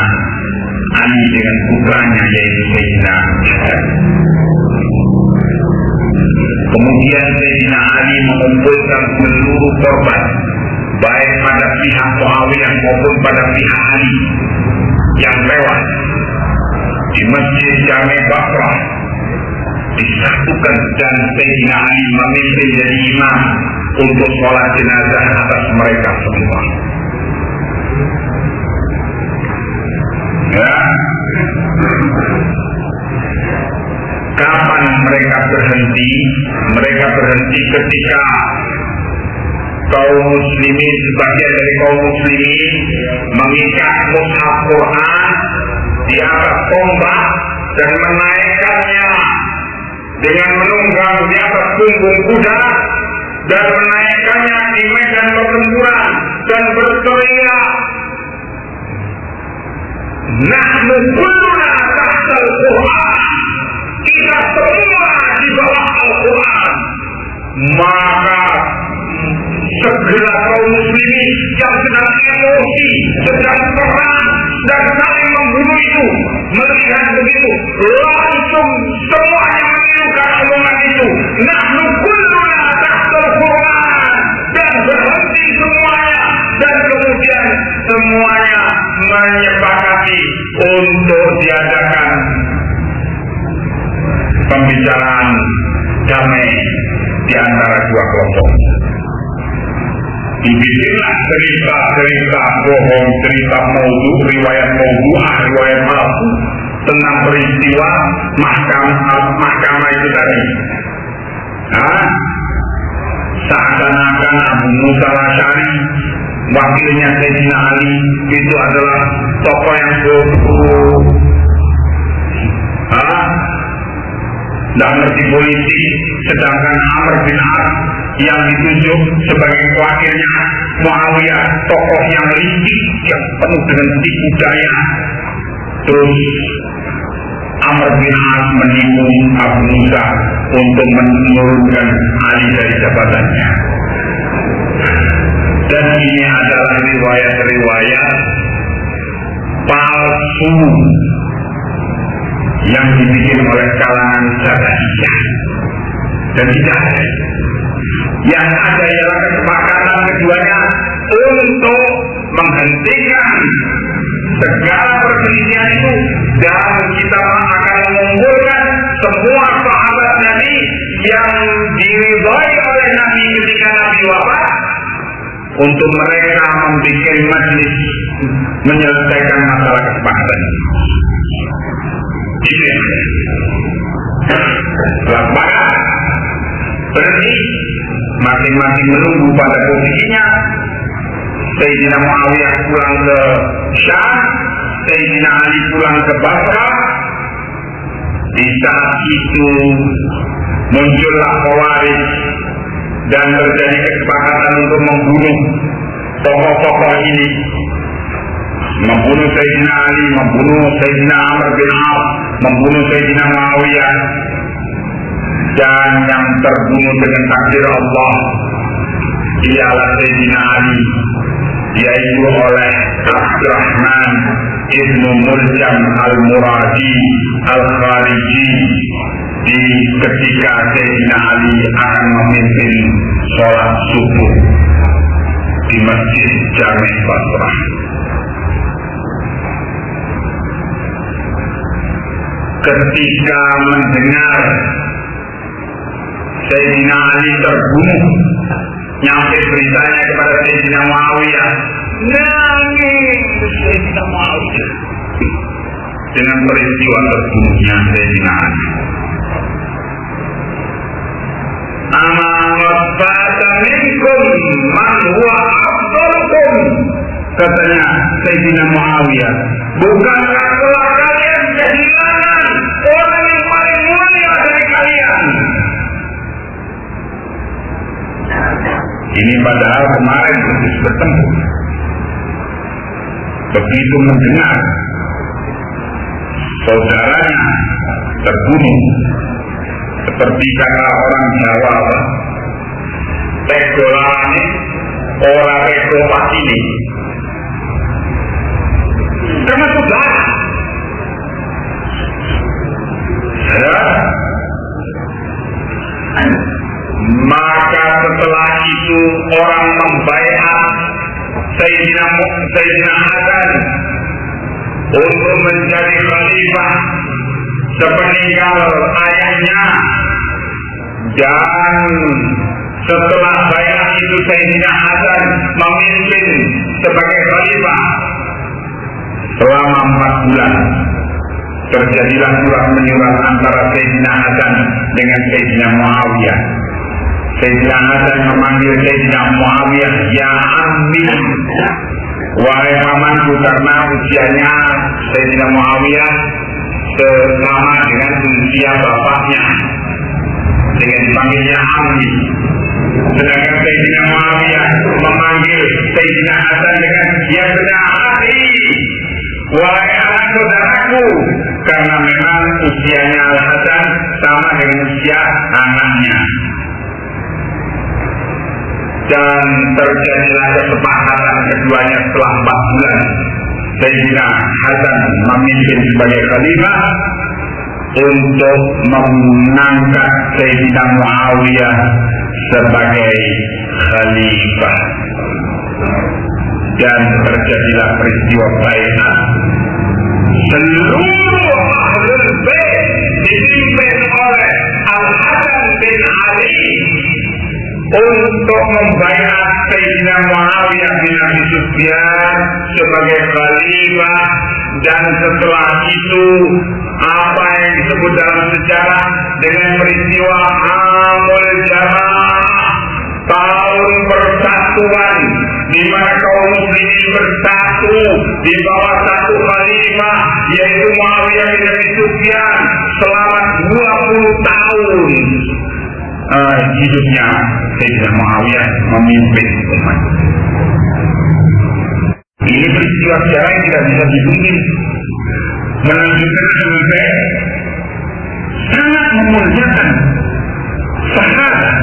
Ali dengan putranya yaitu Sayyidina Hasan. Kemudian Sayyidina Ali mengumpulkan seluruh korban, baik pada pihak Muawiyah maupun pada pihak Ali yang lewat di Masjid Jami Basrah, disatukan, dan Sayyidina Ali memimpin jadi imam untuk sholat jenazah atas mereka semua. Ya, kapan mereka berhenti? Mereka berhenti ketika kaum muslimin, sebagian dari kaum muslimin mengikat mushaf Quran di atas tombak dan menaikkannya dengan menunggang di atas punggung kuda dan menaikkannya di medan pertempuran dan berteriak, nahnu kulluna tahtal Quran, kita semua di bawah Al-Quran. Maka segera kaum muslimin yang sedang emosi, sedang perang dan saling membunuh itu melihat begitu, langsung semuanya menirukan omongan itu, nahnu kulluna tahtal Quran, dan berhenti semuanya, dan kemudian semuanya menyepakati untuk diadakan pembicaraan damai di antara dua kelompok. Dibikinlah cerita-cerita bohong, cerita maudhu, riwayat palsu tentang peristiwa mahkamah itu tadi. Seakan-akan Abu Musa al-Asy'ari, wakilnya Sayyidina Ali, itu adalah tokoh yang bodoh, tidak ngerti politik, sedangkan Amr bin As yang ditunjuk sebagai wakilnya Muawiyah, tokoh yang licik, yang penuh dengan tipu daya. Terus Amr bin As menipu Abu Musa untuk menurunkan Ali dari jabatannya. Dan ini adalah riwayat-riwayat palsu yang dibikin oleh kalangan Sabaiyah, dan tidak ada. Yang ada ialah kesepakatan keduanya untuk menghentikan segala perselisihan itu, dan kita akan mengumpulkan semua sahabat Nabi yang diridhai oleh Nabi ketika Nabi wafat, untuk mereka membuat majlis menyelesaikan masalah kesepakatan ini. Setelah sepakat, berhenti, masing-masing menunggu pada posisinya. Sayyidina Muawiyah pulang ke Syam, Sayyidina Ali pulang ke Basrah. Di saat itu muncullah Khawarij dan terjadi kesepakatan untuk membunuh tokoh-tokoh ini, membunuh Sayyidina Ali, membunuh Sayyidina Amr bin Auf, membunuh Sayyidina Muawiyah. dan yang terbunuh dengan takdir Allah ialah Sayyidina Ali, yaitu oleh Abdurrahman Ibnu Muljam Al-Muradi Al-Khariji di ketika Sayyidina Ali akan memimpin sholat subuh di Masjid Jami' Basrah. Ketika mendengar Sayyidina Ali terbunuh, nyampe beritanya kepada Sayyidina Muawiyah, nangis Sayyidina Muawiyah dengan peristiwa terbunuhnya Sayyidina Ali. Amamabata minkum man huwa afdalukum, katanya Sayyidina Muawiyah, bukankah telah kalian kehilangan orang yang paling mulia dari kalian? Ini padahal kemarin terus bertemu. Begitu mendengar saudaranya terbunuh, seperti kata orang Jawa, tegolane ora tego patine. Karena saudara, maka setelah itu orang membaiat Sayyidina Hasan untuk menjadi khalifah sepeninggal ayahnya, dan setelah baiat itu Sayyidina Hasan memimpin sebagai khalifah selama 4 bulan. Terjadilah surat menyurat antara Sayyidina Hasan dengan Sayyidina Muawiyah. Sayyidina Hasan memanggil Sayyidina Muawiyah, ya ammi, wahai pamanku, karena usianya Sayyidina Muawiyah sama dengan usia bapaknya, dengan dipanggilnya ammi. Sedangkan Sayyidina Muawiyah memanggil Sayyidina Hasan dengan ya akhi, wahai anak saudaraku, karena memang usianya Al-Hasan sama dengan usia anaknya. Dan terjadilah kesepakatan keduanya setelah 4 bulan Sayyidina Hasan memimpin sebagai khalifah untuk mengangkat Sayyidina Muawiyah sebagai khalifah. Dan terjadilah peristiwa baiat. Seluruh ahlul bait dipimpin oleh Al-Hasan bin Ali untuk membaiat Sayyidina Muawiyah bin Abi Sufyan sebagai khalifah. Dan setelah itu apa yang disebut dalam sejarah dengan peristiwa Amul Jamaah, tahun persatuan, di mana kaum muslimin bersatu di bawah satu khalifah, yaitu Muawiyah bin Abi Sufyan, selama 20 tahun hidupnya Sayyidina Muawiyah memimpin umat. Ini peristiwa sejarah yang tidak bisa dibungkit, menunjukkan sebagai sangat memuliakan sahabat,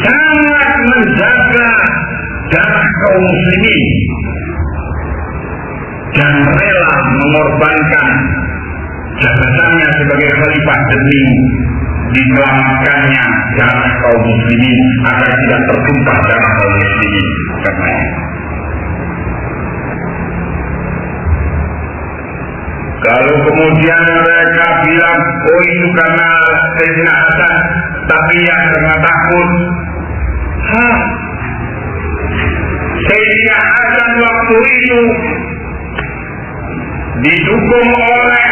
sangat menjaga darah kaum muslimin, dan rela mengorbankan jabatannya sebagai khalifah demi diselamatkannya darah kaum muslimin agar tidak tertumpah darah kaum muslimin. Karena kalau kemudian mereka bilang, oh itu karena Sayyidina Hasan, tapi yang karena takut. Sayyidina Hasan waktu itu didukung oleh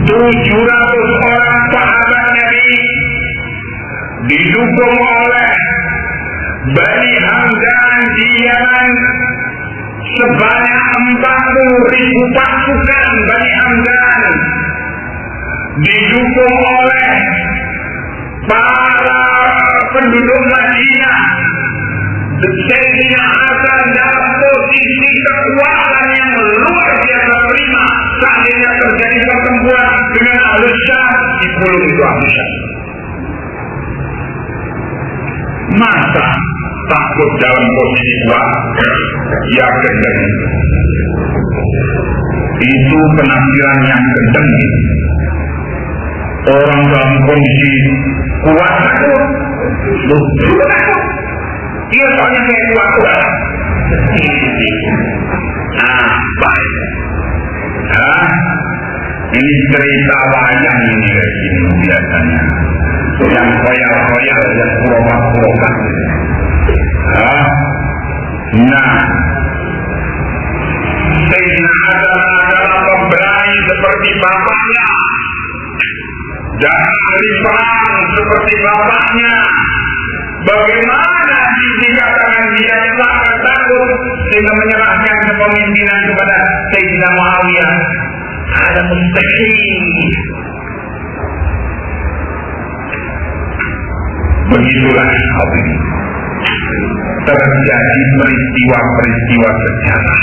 700 orang sahabat Nabi, didukung oleh Bani Hamdan di Yaman sebanyak 40.000 pasukan Bani Hamdan, didukung oleh para penduduk Madinah. Sayyidina Hasan dalam posisi kekuatan yang luar biasa prima. Seandainya terjadi pertempuran dengan Al-Syam, di pulung itu manusia. Masa takut dalam posisi kuat? Ya gendeng. Itu penafsiran yang gendeng. Orang dalam kondisi kuat takut. Iya soalnya kayak kuat. Baik. Ini cerita wayang ini kayak gini biasanya. Yang koyal-koyal, yang purokat-purokat. Nah, Sayyidina Adam adalah pemberani seperti bapaknya dan ahli perang seperti bapaknya. Bagaimana dikatakan dia telah takut sehingga menyerahkan kepemimpinan kepada Sayyidina Muawiyah? Ada mustahil. Begitulah terjadi peristiwa-peristiwa sejarah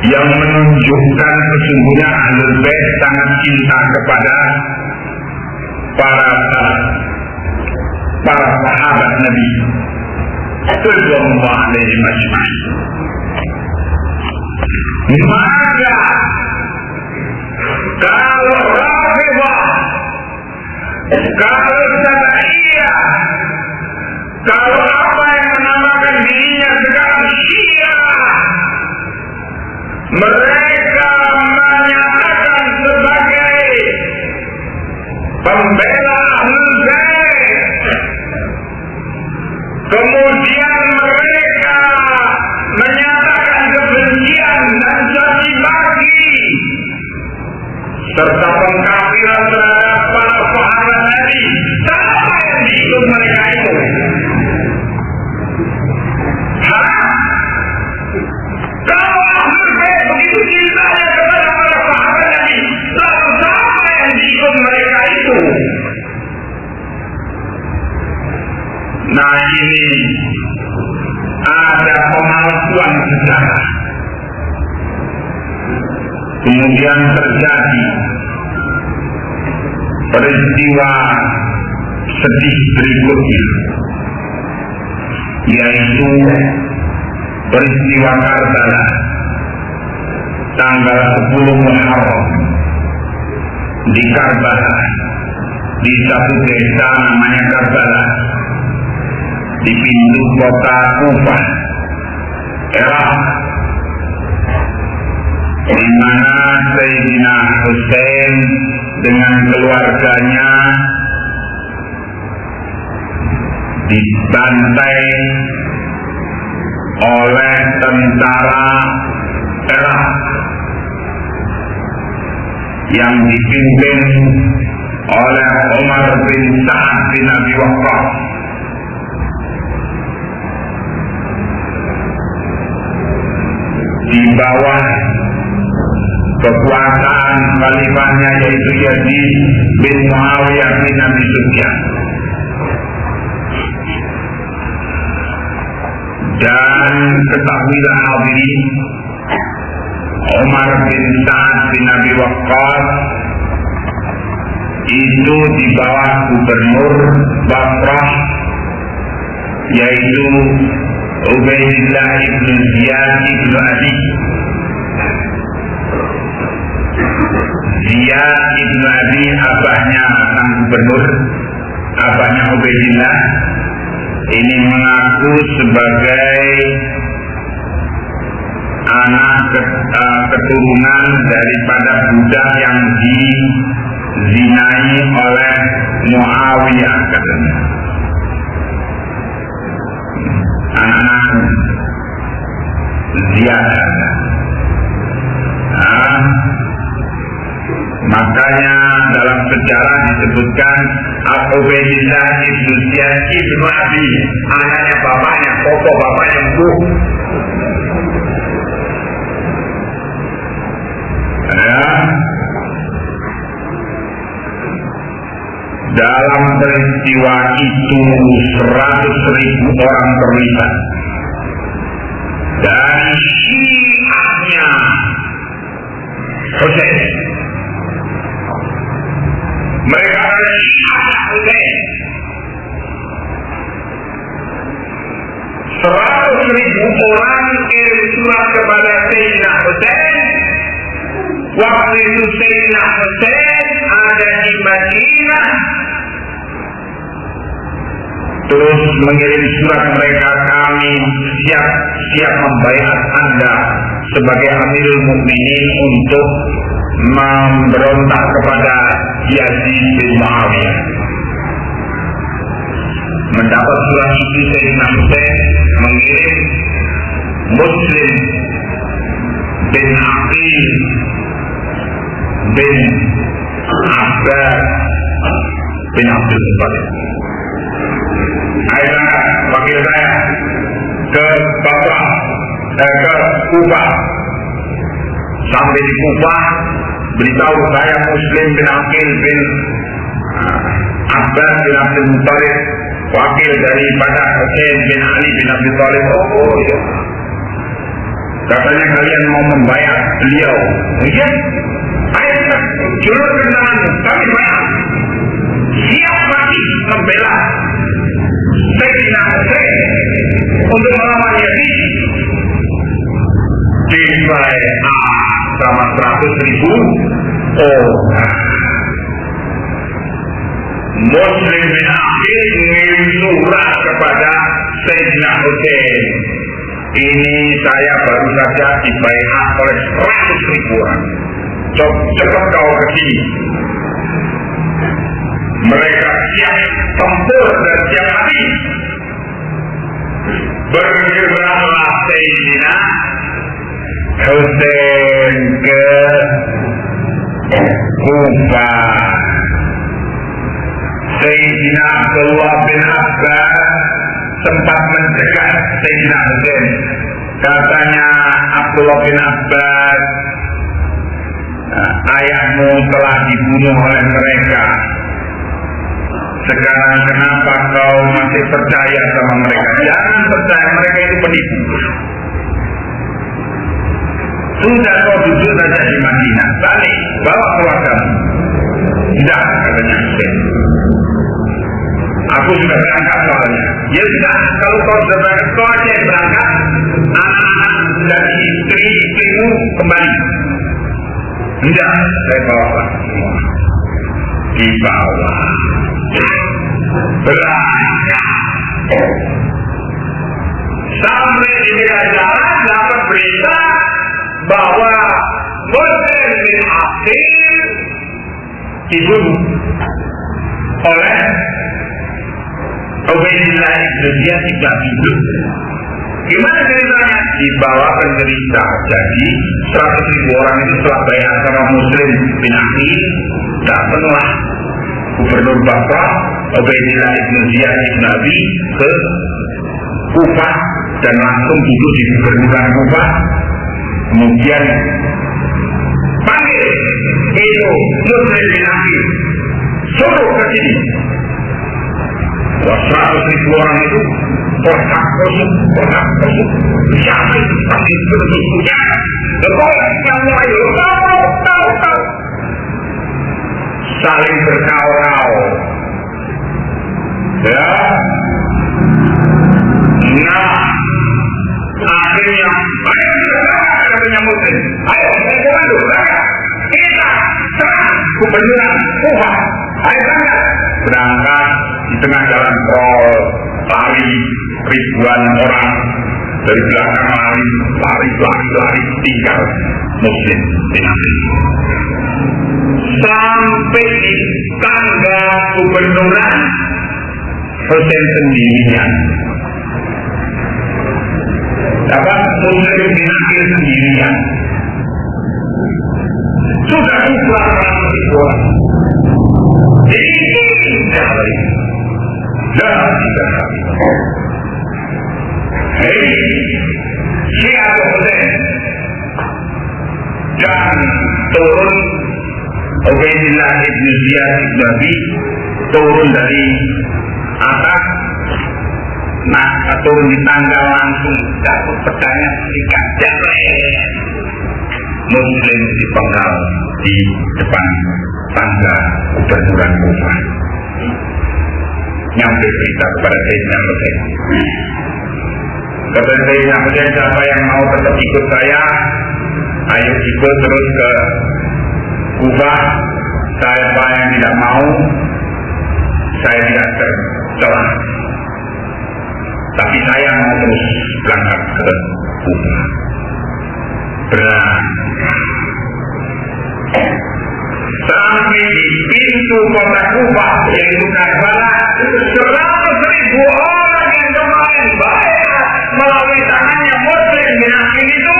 yang menunjukkan sesungguhnya Ahlul Bait sangat cinta kepada para sahabat Nabi sallallahu alaihi wasallam. Maka kalau Rafidhah, kalau Sabaiyah, kalau apa yang menamakan dirinya sekarang Syiah, mereka menyatakan sebagai pembela Ahlul Bait, kemudian mereka menyatakan kebencian dan caci maki serta pengkafiran terhadap para sahabat Nabi. Siapa yang diikut mereka itu? Kalau Ahlul Bait begitu cintanya kepada para sahabat Nabi, lalu siapa yang diikut mereka itu? Nah, ini ada pemalsuan sejarah. Kemudian terjadi peristiwa sedih berikutnya, yaitu peristiwa Karbala tanggal 10 Muharram di Karbala, di satu desa namanya Karbala, di pintu kota Kufah, Irak, di mana Sayyidina Hussein dengan keluarganya dibantai oleh tentara Irak yang dipimpin oleh Umar bin Sa'ad bin Abi Waqqas. Di bawah kekuasaan khalifahnya yaitu Yazid bin Muawiyah bin Abi Sufyan. Dan ketahuilah hadirin, Umar bin Sa'ad bin Abi Waqqas itu di bawah gubernur Basrah yaitu Ubaidillah ibn Ziyad ibn Abi. Ziyad ibn Abi abahnya sang gubernur, abahnya Ubaidillah ini mengaku sebagai anak keturunan daripada budak yang dizinai oleh Muawiyah katanya. Anak Ziyad. Makanya dalam sejarah disebutkan Ubaidillah ibn Ziyad ibn Abi, anaknya bapaknya, pokok bapaknya Bu. Dalam peristiwa itu 100.000 orang terlibat dari Syiahnya Hussein. Waktu itu Sayyidina Husain ada di Madinah, terus mengirim surat mereka, kami siap membayar Anda sebagai Amirul Mukminin untuk memberontak kepada Yazid bin Muawiyah. Mendapat surat itu, Sayyidina Husain mengirim Muslim bin Aqil bin Abbas bin Abdul Muttalib. Ayo wakil saya ke Basrah, ke Kufah. Sampai di Kufah, beritahu saya Muslim bin Aqil bin Abbas bin Abdul Muttalib, wakil daripada Husain bin Ali bin Abi Thalib. Oh iya, katanya kalian mau membayar beliau. Iya, ayo julur kenanganmu, kami bayar. Siap lagi membela Sayyidina Husain untuk melawan Yazid. Dibayar sama 100.000 orang. Muslim bin Aqil mengirim surat kepada Sayyidina Husain. Ini saya baru saja dibayar oleh 100.000 orang. Cepat kau ke sini. Mereka siap tempur dan siap mati. Bergeraklah Sayyidina Husain ke Kufah. Sayyidina Abdullah bin Abbas sempat mencegah Sayyidina Husain. Katanya Abdullah bin Abbas, ayahmu telah dibunuh oleh mereka. Sekarang kenapa kau masih percaya sama mereka? Jangan percaya, mereka itu penipu. Sudah kau duduk saja di Madinah, balik, bawa keluargamu. Tidak, katanya Husain. Aku sudah berangkat soalnya. Ya sudah, kalau kau sudah berangkat, kau aja yang berangkat. Anak-anak dan istri-istrimu kembali. Tidak, saya bawa semua. Dibawa. Berangkat. Sampai di tengah jalan dapat berita bahwa Muslim bin Aqil dibunuh oleh Ubaidillah bin Ziyad bin Abi. Gimana ceritanya? Dibawakan cerita. Jadi 100.000 orang itu setelah bayar sama Muslim bin Aqil, tak penuh Gubernur Basrah Ubaidillah bin Ziyad bin Abi ke Kufah dan langsung duduk di gubernuran Kufah. Kemudian panggil itu Muslim bin Aqil, suruh ke sini. 100.000 orang itu kotak kosong. Siapa itu pasti bersusunya? Lepas kamu ayo tahu. Saling berkau-kau. Ya. Nah, akhirnya katanya Muslim, ayo saya komando, kita serang gubernuran Kufah. Ayo berangkat di tengah jalan tol, lari ribuan orang dari belakang lari tinggal Muslim bin Aqil. Sampai di tangga gubernuran, Husain sendirian. Muslim bin Aqil sendirian. Sudah bukan orang. Ini tidak lagi. Hei, siap Husain. Dan turun Ubaidillah bin Ziyad bin Abi, turun dari atas. Nah, turun di tangga langsung jatuh pedangnya serikat jatuh. Muslim dipenggal di depan tangga gubernuran Kufah. Nyampe berita kepada Sayyidina Husain. Kata Sayyidina Husain, siapa yang mau tetap ikut saya, ayo ikut terus ke Kufah, siapa yang tidak mau, saya tidak tercela. Tapi saya mau terus berangkat ke Kufah. Sampai di pintu kota Kufah, yaitu Karbala, 100.000 orang yang kemarin bayar melalui tangannya Muslim bin Aqil itu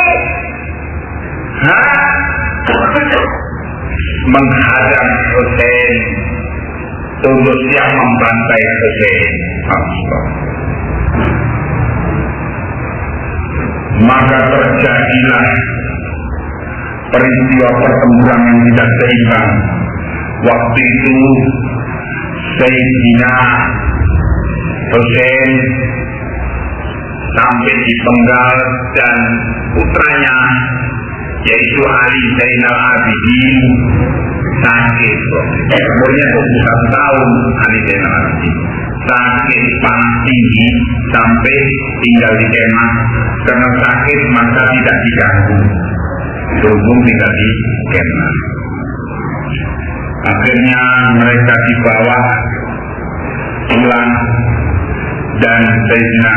menghadap Hussein untuk siap membantai Hussein. Maka terjadilah peristiwa pertempuran yang tidak seimbang. Waktu itu Sayyidina Hussein sampai dipenggal dan putranya yaitu Ali Zainal Abidin sakit. Umurnya 21 tahun Ali Zainal Abidin sakit panas tinggi sampai tinggal di kemah. Karena sakit maka tidak diganggu, berhubung tinggal di kemah. Akhirnya mereka dibawa pulang dan Sayyidina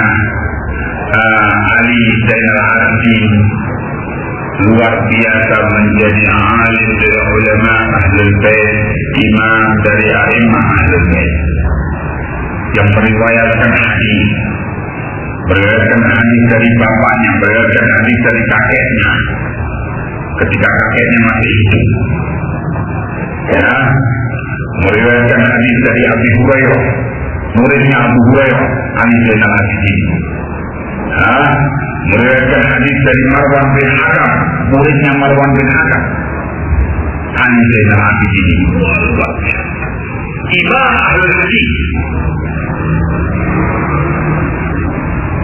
Ali Zainal Abidin luar biasa menjadi alim dari ulama Ahlul Bait, imam dari a'imah Ahlul Bait yang meriwayatkan hadis, beriwayatkan hadis dari bapaknya, beriwayatkan hadis dari kakeknya ketika kakeknya masih hidup, ya, meriwayatkan hadis dari Abu Hurairah, muridnya Abu Hurairah, Ali Zainal Abidin, meriwayatkan hadis dari Marwan bin Hakam, muridnya Marwan bin Hakam, Ali Zainal Abidin, imam Ahlul Hadis.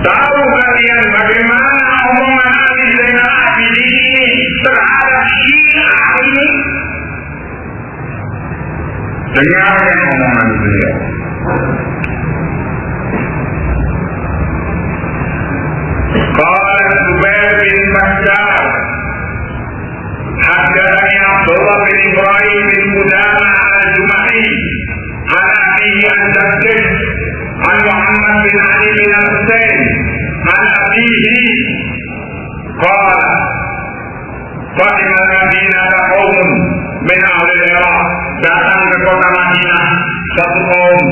Tahu kalian bagaimana omongan Ali Zainal Abidin ini terhadap Syiah ini? Dengarkan omongan beliau. Qala Zubair bin Bashar, haddatsani Abdullah bin Ibrahim bin Qudamah al-Jumahi, an abihi an jaddihi, an Muhammad bin Ali bin Husain, an abihi qala qadima al-Madinah qaumun min ahli Iraq, datang ke kota Madinah satu kaum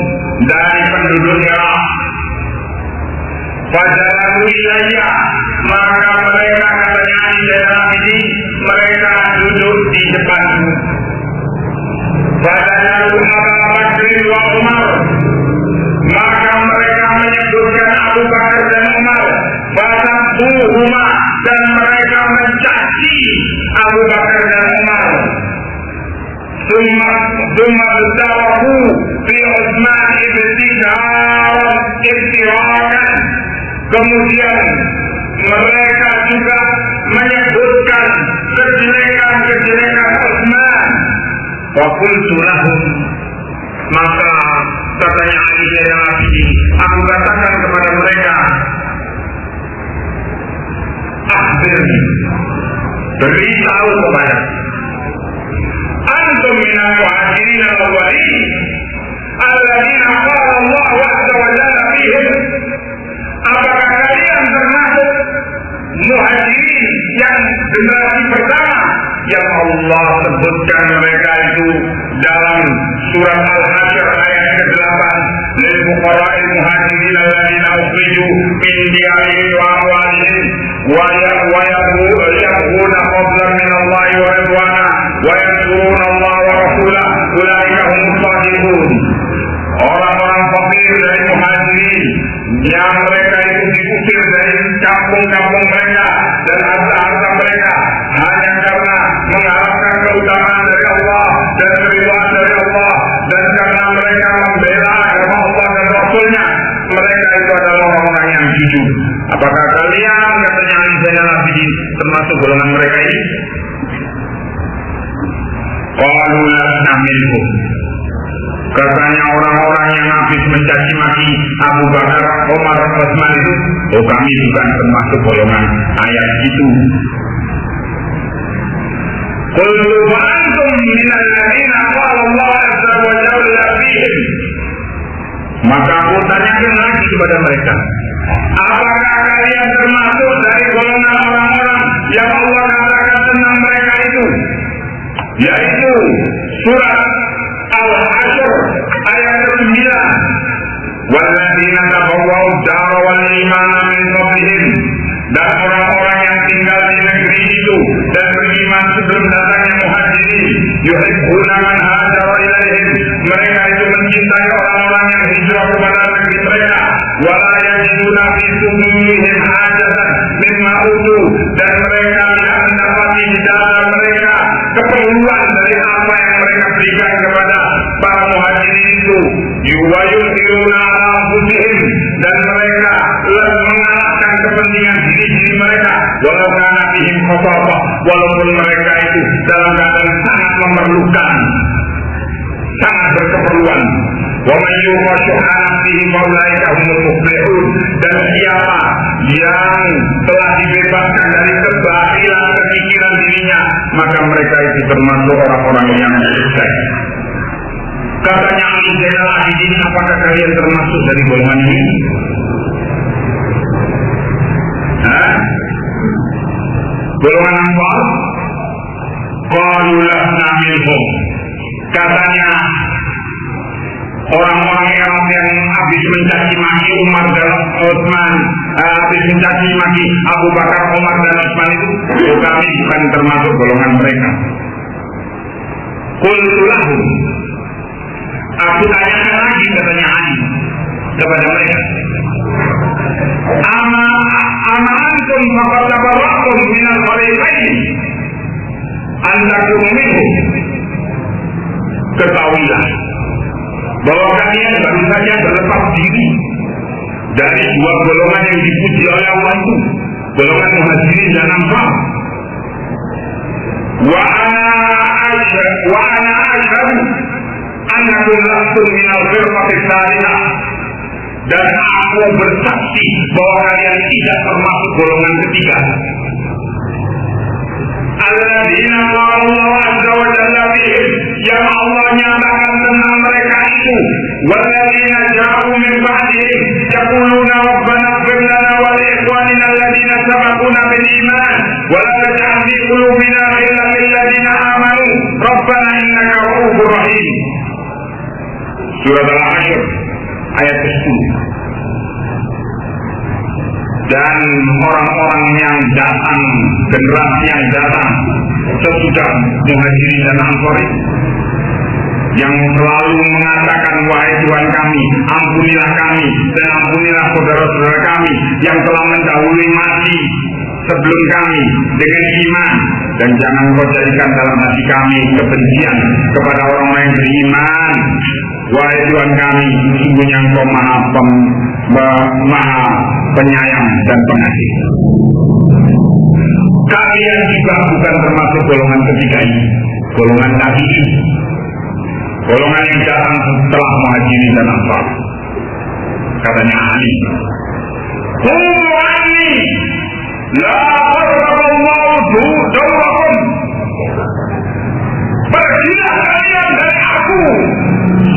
dari penduduk Iraq. Fajalalu ilayya, maka mereka katanya ini mereka duduk di depanku. Fajalalu Abu Bakr wa Umar, maka mereka menyebutkan Abu Bakar dan Umar. Fatabuhuma, dan mereka mencaci Abu Bakar dan Umar. Summa bertawahu fi Utsman ibtirakan. Kemudian mereka juga menyebutkan kejelekan Utsman. Faqultu lahum, maka katanya Ali Zainal Abidin, aku katakan kepada mereka, akhirnya beritahu kepada antum minal muhajirin al-awwalin alladzina qala Allah azza wa jalla fihim, apakah kalian termasuk muhajirin yang generasi pertama yang Allah sebutkan mereka itu dalam surat Al-Hasyr ayat ke-8, lil fuqara'il muhajirin alladzina ukhriju min diyarihim wa amwalihim wa yabghuna fadlan min Allah wa ridwana wa yansuruna Allah wa rasulahu ulaika humus shadiqun. Orang-orang fakir dari muhajirin yang mereka itu diusir dari kampung-kampung mereka dan harta-harta mereka hanya karena mengharapkan keutamaan dari Allah dan keridhaan dari Allah, dan karena mereka membela agama Allah dan Rasulnya, mereka itu adalah orang-orang yang jujur. Apakah kalian, katanya Ali Zainal Abidin, termasuk golongan mereka ini? Qalu lasna minhum, katanya orang-orang yang habis mencaci maki Abu Bakar, Umar, Utsman itu, oh kami bukan termasuk golongan ayat itu. Qul antum minal ladzina qala Allah azza wa jalla fihim. Maka aku tanyakan lagi kepada mereka, apakah kalian termasuk dari golongan orang-orang yang Allah katakan tentang mereka itu? Yaitu surat Al-Hasyr ayat ke-9. Walladzina tabawwa'u ad-dara wal imana min qablihim, dan orang-orang yang tinggal di negeri itu dan beriman sebelum datangnya muhajirin, yuhibbuna man hajara ilaihim, mereka itu mencintai orang-orang yang hijrah kepada negeri mereka, wala yajiduna fi sudurihim hajatan mimma utu, dan mereka tidak mendapati di dalam mereka keperluan dari apa yang mereka berikan kepada para muhajirin itu. Yuwayutiruna ala anfusihim, dan mereka mengalahkan kepentingan diri mereka, walau kana bihim khasasah, walaupun mereka itu dalam keadaan sangat memerlukan, sangat berkeperluan. Wa man yuqa shuhha nafsihi fa ulaika humul muflihun, dan siapa yang telah dibebaskan dari kebahilan pemikiran dirinya, maka mereka itu termasuk orang-orang yang sukses. Katanya Ali Zainal Abidin, apakah kalian termasuk dari golongan ini? Golongan apa? Qalu lasna minhum. Katanya orang-orang yang habis mencaci maki Umar dan Utsman, habis mencaci maki Abu Bakar, Umar dan Utsman itu, kami bukan termasuk golongan mereka. Qultu lahum, aku tanyakan lagi, katanya Ali kepada mereka, Ama antum faqad tabarra'tum minal fariqain antakum minhum. Ketahuilah bahwa kalian baru saja berlepas diri dari dua golongan yang dipuji oleh Allah itu, golongan muhajirin dan ansar. Wa ana ashhadu annakum lastum minal firqatis salihah, dan aku bersaksi bahwa kalian tidak termasuk golongan ketiga. Alladzina qala Allah azza wa jalla fihim, yang Allah nyatakan tentang mereka itu, walladzina ja'u min ba'dihim yaquluna rabbana ighfir lana wa li ikhwanina alladzina sabaquna bil iman wa la taj'al fi qulubina ghillan lil ladzina amanu rabbana innaka ra'ufur rahim. Surat Al-Hasyr ayat ke-10. Dan orang-orang yang datang, generasi yang datang sesudah muhajirin dan ansor, yang selalu mengatakan, wahai Tuhan kami, ampunilah kami dan ampunilah saudara-saudara kami yang telah mendahului mati sebelum kami dengan iman, dan jangan kau jadikan dalam hati kami kebencian kepada orang-orang yang beriman. Wahai Tuhan kami, sungguhnya Engkau maha penyayang dan pengasih. Kalian juga bukan termasuk golongan ketiga ini, golongan tabi'in, golongan yang datang setelah muhajirin dan ansar. Katanya Ali, "Qur'ani la qarrabullahu dawrakum." Pergilah kalian dari aku,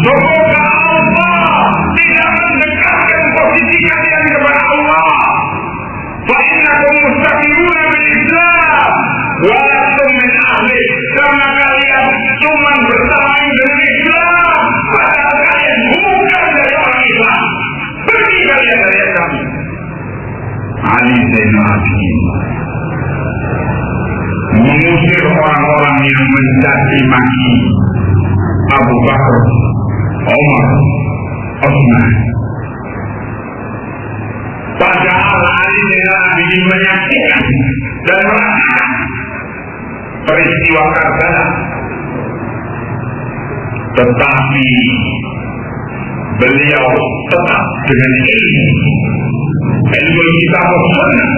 semoga Allah tidak mendekatkan posisi kalian kepada Allah. Fa innakum mustaqimuna bil Islam wa lastum min ahli, karena kalian cuma bersaing dengan Islam, padahal kalian bukan dari orang Islam. Pergi kalian dari kami. Ali Zainal Abidin mengusir orang-orang yang mencaci maki Abu Bakar, Umar, Utsman. Padahal Ali Zainal Abidin menyaksikan dan merasakan peristiwa Karbala, tetapi beliau tetap dengan ilmu kitab sunnah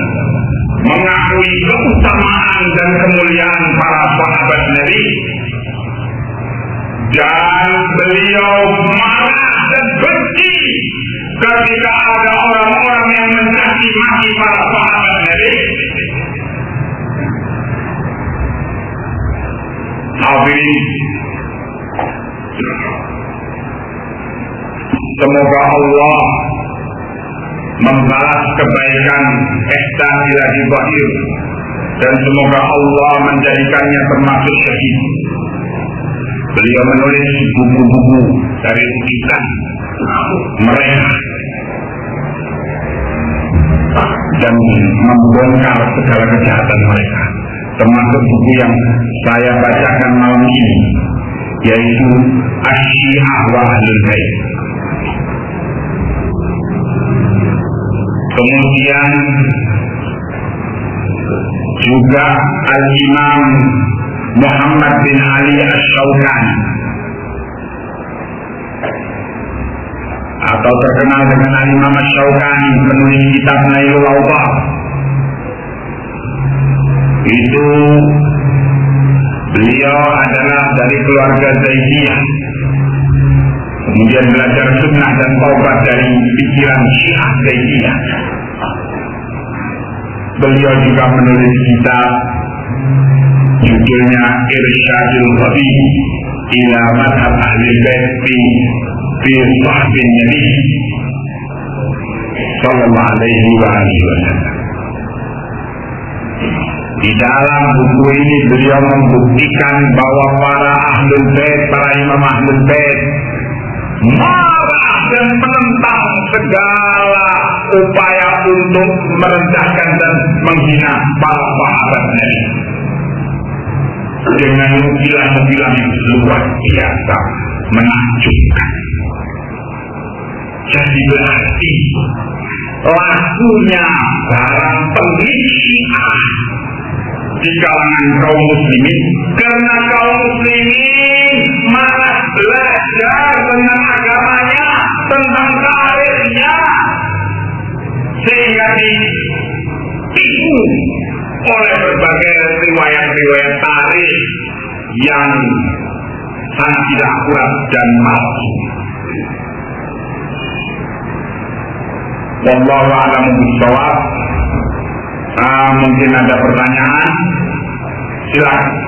mengakui keutamaan dan kemuliaan para sahabat Nabi, dan beliau marah dan benci ketika ada orang-orang yang mencaci maki para sahabat Nabi. Abu hadirin, semoga Allah membalas kebaikan Esta Miladi Bahir, dan semoga Allah menjadikannya termasuk syahid. Beliau menulis buku-buku dari tulisan mereka dan membongkar segala kejahatan mereka, termasuk buku yang saya bacakan malam ini, yaitu Asy-Syiah wa Ahlul Bait. Kemudian juga Al-Imam Muhammad bin Ali Asy-Syaukani, atau terkenal dengan Al-Imam Asy-Syaukani, penulis kitab Nailul Awtar. Itu beliau adalah dari keluarga Zaidiyah, kemudian belajar sunnah dan taubat dari pikiran Syiah Zaidiyah. Beliau juga menulis kitab judulnya Irsyadul Ghabi ila Madhab Ahli Bait fi Sahbin Nabi sallallahu alaihi wasallam. Di dalam buku ini beliau membuktikan bahwa para Ahlul Bait, para imam Ahlul Bait marah dan menentang segala upaya untuk merendahkan dan menghina para sahabat Nabi dengan nukilan-nukilan yang luar biasa menakjubkan. Jadi berarti lakunya barang pelik Syiah di kalangan kaum muslimin, karena kaum muslimin malas belajar tentang agamanya, tentang karirnya, sehingga ditipu oleh berbagai riwayat-riwayat tarikh yang sangat tidak akurat dan palsu. Wallahu a'lam bishawab. Mungkin ada pertanyaan, silakan.